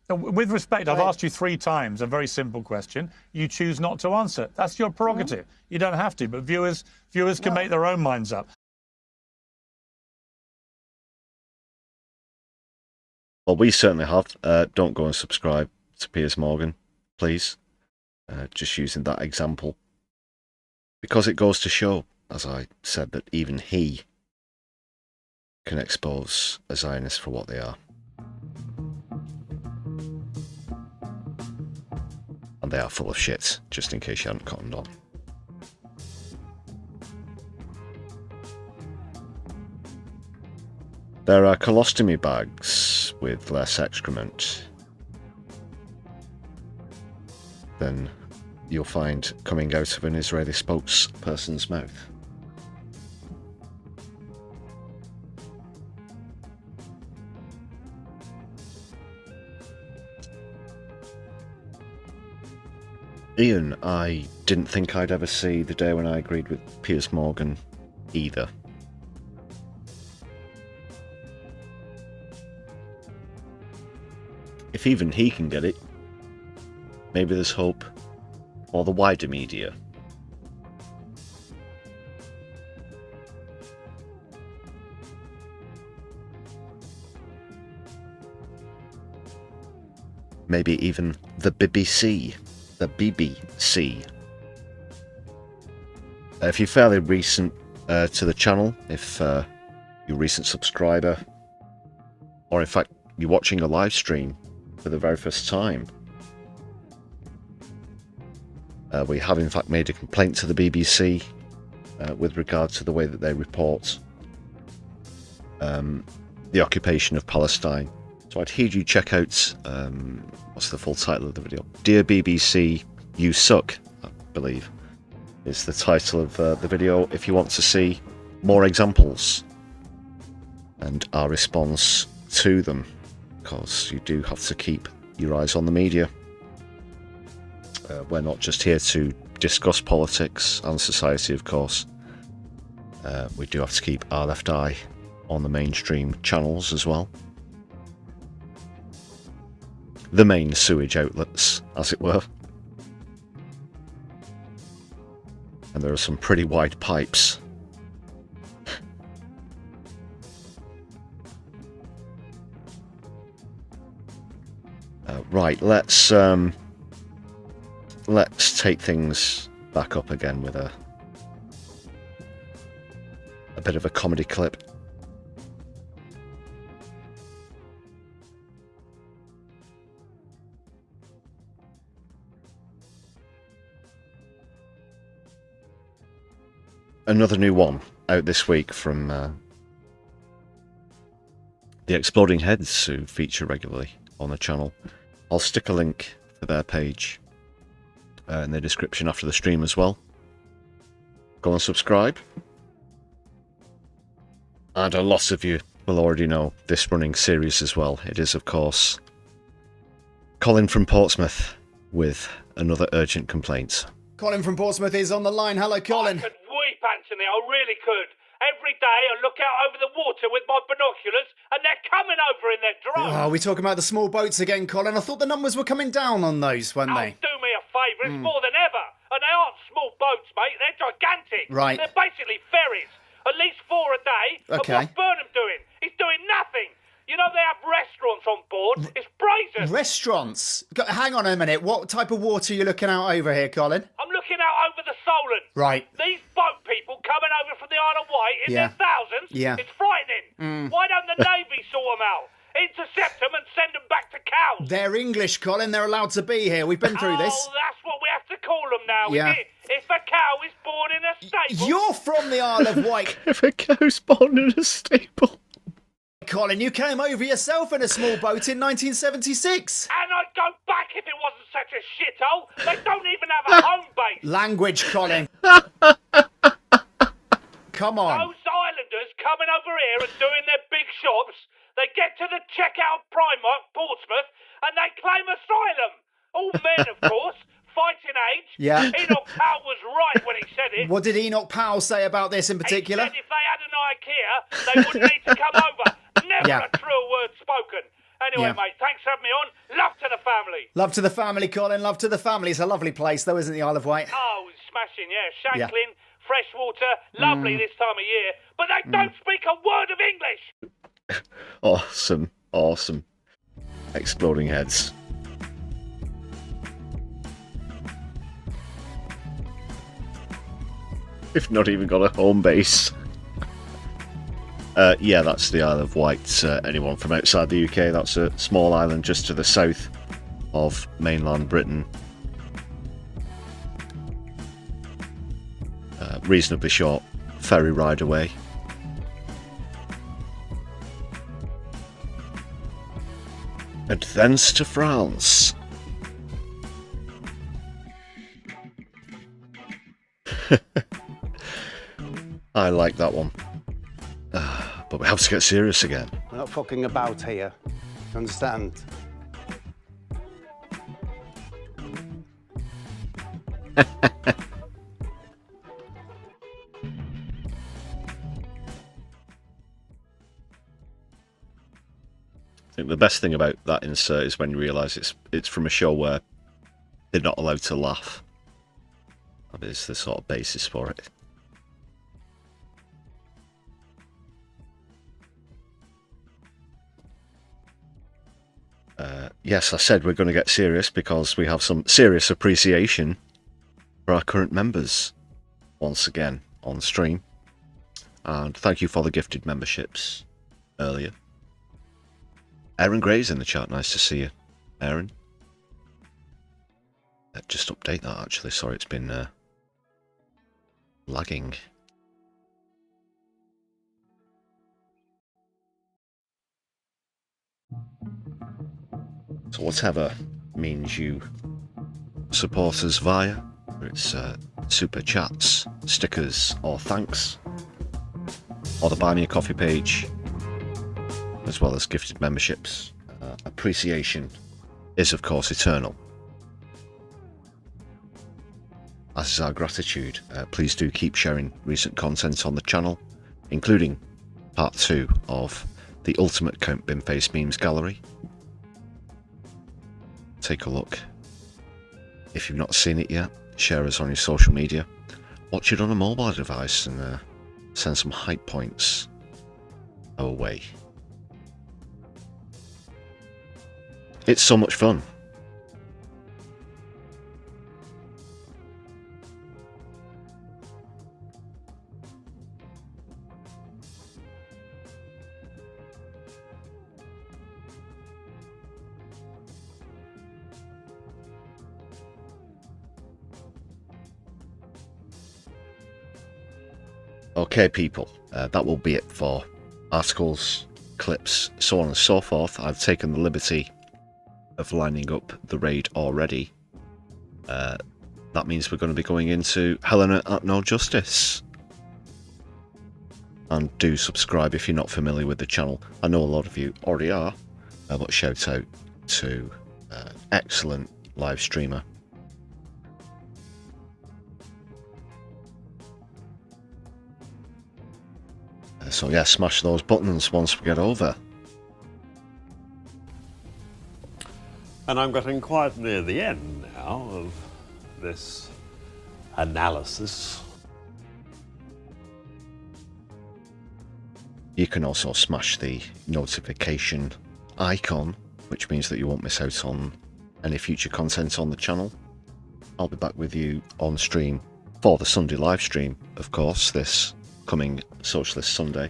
[SPEAKER 8] With respect, I've asked you 3 times a very simple question. You choose not to answer. That's your prerogative. You don't have to, but viewers can make their own minds up.
[SPEAKER 4] Well, we certainly have. Don't go and subscribe to Piers Morgan, please. Just using that example. Because it goes to show, as I said, that even he can expose a Zionist for what they are. And they are full of shit, just in case you hadn't cottoned on. There are colostomy bags with less excrement than you'll find coming out of an Israeli spokesperson's mouth. Ian, I didn't think I'd ever see the day when I agreed with Piers Morgan either. If even he can get it, maybe there's hope for the wider media. Maybe even the BBC. The BBC. If you're fairly recent to the channel, if you're a recent subscriber, or in fact you're watching a live stream for the very first time, we have in fact made a complaint to the BBC with regard to the way that they report the occupation of Palestine. So I'd heed you check out, what's the full title of the video? Dear BBC, You Suck, I believe, is the title of the video, if you want to see more examples and our response to them, because you do have to keep your eyes on the media. We're not just here to discuss politics and society, of course. We do have to keep our left eye on the mainstream channels as well. The main sewage outlets, as it were. And there are some pretty wide pipes. Right, let's take things back up again with a bit of a comedy clip. Another new one out this week from the Exploding Heads, who feature regularly on the channel. I'll stick a link to their page in the description after the stream as well. Go and subscribe. And a lot of you will already know this running series as well. It is, of course, Colin from Portsmouth with another urgent complaint.
[SPEAKER 7] Colin from Portsmouth is on the line. Hello, Colin.
[SPEAKER 15] I could weep, Anthony. I really could. Every day I look out over the water with my binoculars and they're coming over in their droves.
[SPEAKER 7] Oh, we're talking about the small boats again, Colin. I thought the numbers were coming down on those, weren't they?
[SPEAKER 15] Do me a favour, it's more than ever. And they aren't small boats, mate. They're gigantic.
[SPEAKER 7] Right.
[SPEAKER 15] They're basically ferries. At least 4 a day.
[SPEAKER 7] Okay.
[SPEAKER 15] And what's Burnham doing? He's doing nothing. You know they have restaurants on board. It's brazen.
[SPEAKER 7] Restaurants? Hang on a minute. What type of water are you looking out over here, Colin?
[SPEAKER 15] I'm looking out over the Solent.
[SPEAKER 7] Right.
[SPEAKER 15] These boat people coming over from the Isle of Wight in their thousands.
[SPEAKER 7] Yeah.
[SPEAKER 15] It's frightening. Why don't the Navy sort them out? Intercept them and send them back to cows.
[SPEAKER 7] They're English, Colin. They're allowed to be here. We've been through this.
[SPEAKER 15] Oh, that's what we have to call them now,
[SPEAKER 7] Yeah.
[SPEAKER 15] is it? If a cow is born in a stable...
[SPEAKER 7] You're from the Isle of Wight.
[SPEAKER 4] If a cow's born in a stable.
[SPEAKER 7] Colin, you came over yourself in a small boat in 1976.
[SPEAKER 15] And I'd go back if it wasn't such a shithole. They don't even have a home base.
[SPEAKER 7] Language, Colin. Come on.
[SPEAKER 15] Those islanders coming over here and doing their big shops, they get to the checkout Primark, Portsmouth, and they claim asylum. All men, of course, fighting age.
[SPEAKER 7] Yeah.
[SPEAKER 15] Enoch Powell was right when he said it.
[SPEAKER 7] What did Enoch Powell say about this in particular?
[SPEAKER 15] He said if they had an IKEA, they wouldn't need to come over. Never a truer word spoken. Anyway, mate, thanks for having me on. Love to the family.
[SPEAKER 7] Love to the family, Colin. Love to the family. It's a lovely place, though, isn't the Isle of Wight?
[SPEAKER 15] Oh, smashing, yeah. Shankling, fresh water, lovely this time of year. But they don't speak a word of English.
[SPEAKER 4] Awesome, awesome. Exploding heads. We've not even got a home base. Yeah, that's the Isle of Wight. Anyone from outside the UK, that's a small island just to the south of mainland Britain. Reasonably short ferry ride away. And thence to France. I like that one. But we have to get serious again.
[SPEAKER 16] We're not fucking about here. Do you understand?
[SPEAKER 4] I think the best thing about that insert is when you realise it's from a show where they're not allowed to laugh. That is the sort of basis for it. Yes, I said we're going to get serious because we have some serious appreciation for our current members once again on stream. And thank you for the gifted memberships earlier. Aaron Gray's in the chat. Nice to see you, Aaron. Just update that actually. Sorry, it's been lagging. So whatever means you support us via, whether it's super chats, stickers, or thanks, or the Buy Me a Coffee page, as well as gifted memberships, appreciation is of course eternal. As is our gratitude. Please do keep sharing recent content on the channel, including part 2 of the Ultimate Count Binface Memes Gallery. Take a look. If you've not seen it yet, share us on your social media. Watch it on a mobile device and send some hype points our way. It's so much fun. Okay, people, that will be it for articles, clips, so on and so forth. I've taken the liberty of lining up the raid already. That means we're going to be going into Helena at No Justice. And do subscribe if you're not familiar with the channel. I know a lot of you already are, but shout out to excellent live streamer So yeah, smash those buttons once we get over.
[SPEAKER 17] And I'm getting quite near the end now of this analysis.
[SPEAKER 4] You can also smash the notification icon, which means that you won't miss out on any future content on the channel. I'll be back with you on stream for the Sunday live stream, of course, this coming Socialist Sunday.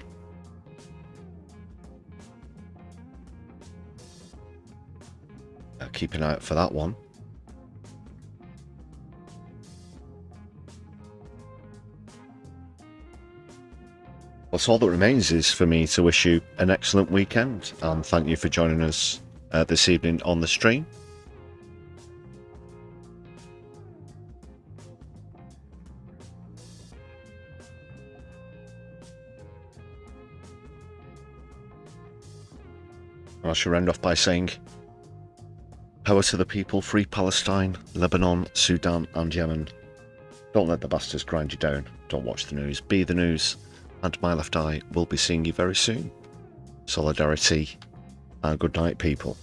[SPEAKER 4] Keep an eye out for that one. Well, all that remains is for me to wish you an excellent weekend, and thank you for joining us this evening on the stream. I shall end off by saying, power to the people, free Palestine, Lebanon, Sudan and Yemen. Don't let the bastards grind you down. Don't watch the news, be the news. And my left eye will be seeing you very soon. Solidarity and good night, people.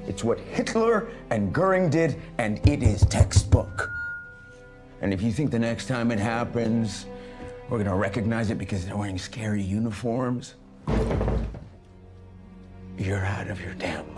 [SPEAKER 18] It's what Hitler and Goering did, and it is textbook. And if you think the next time it happens, we're gonna recognize it because they're wearing scary uniforms, you're out of your damn mind.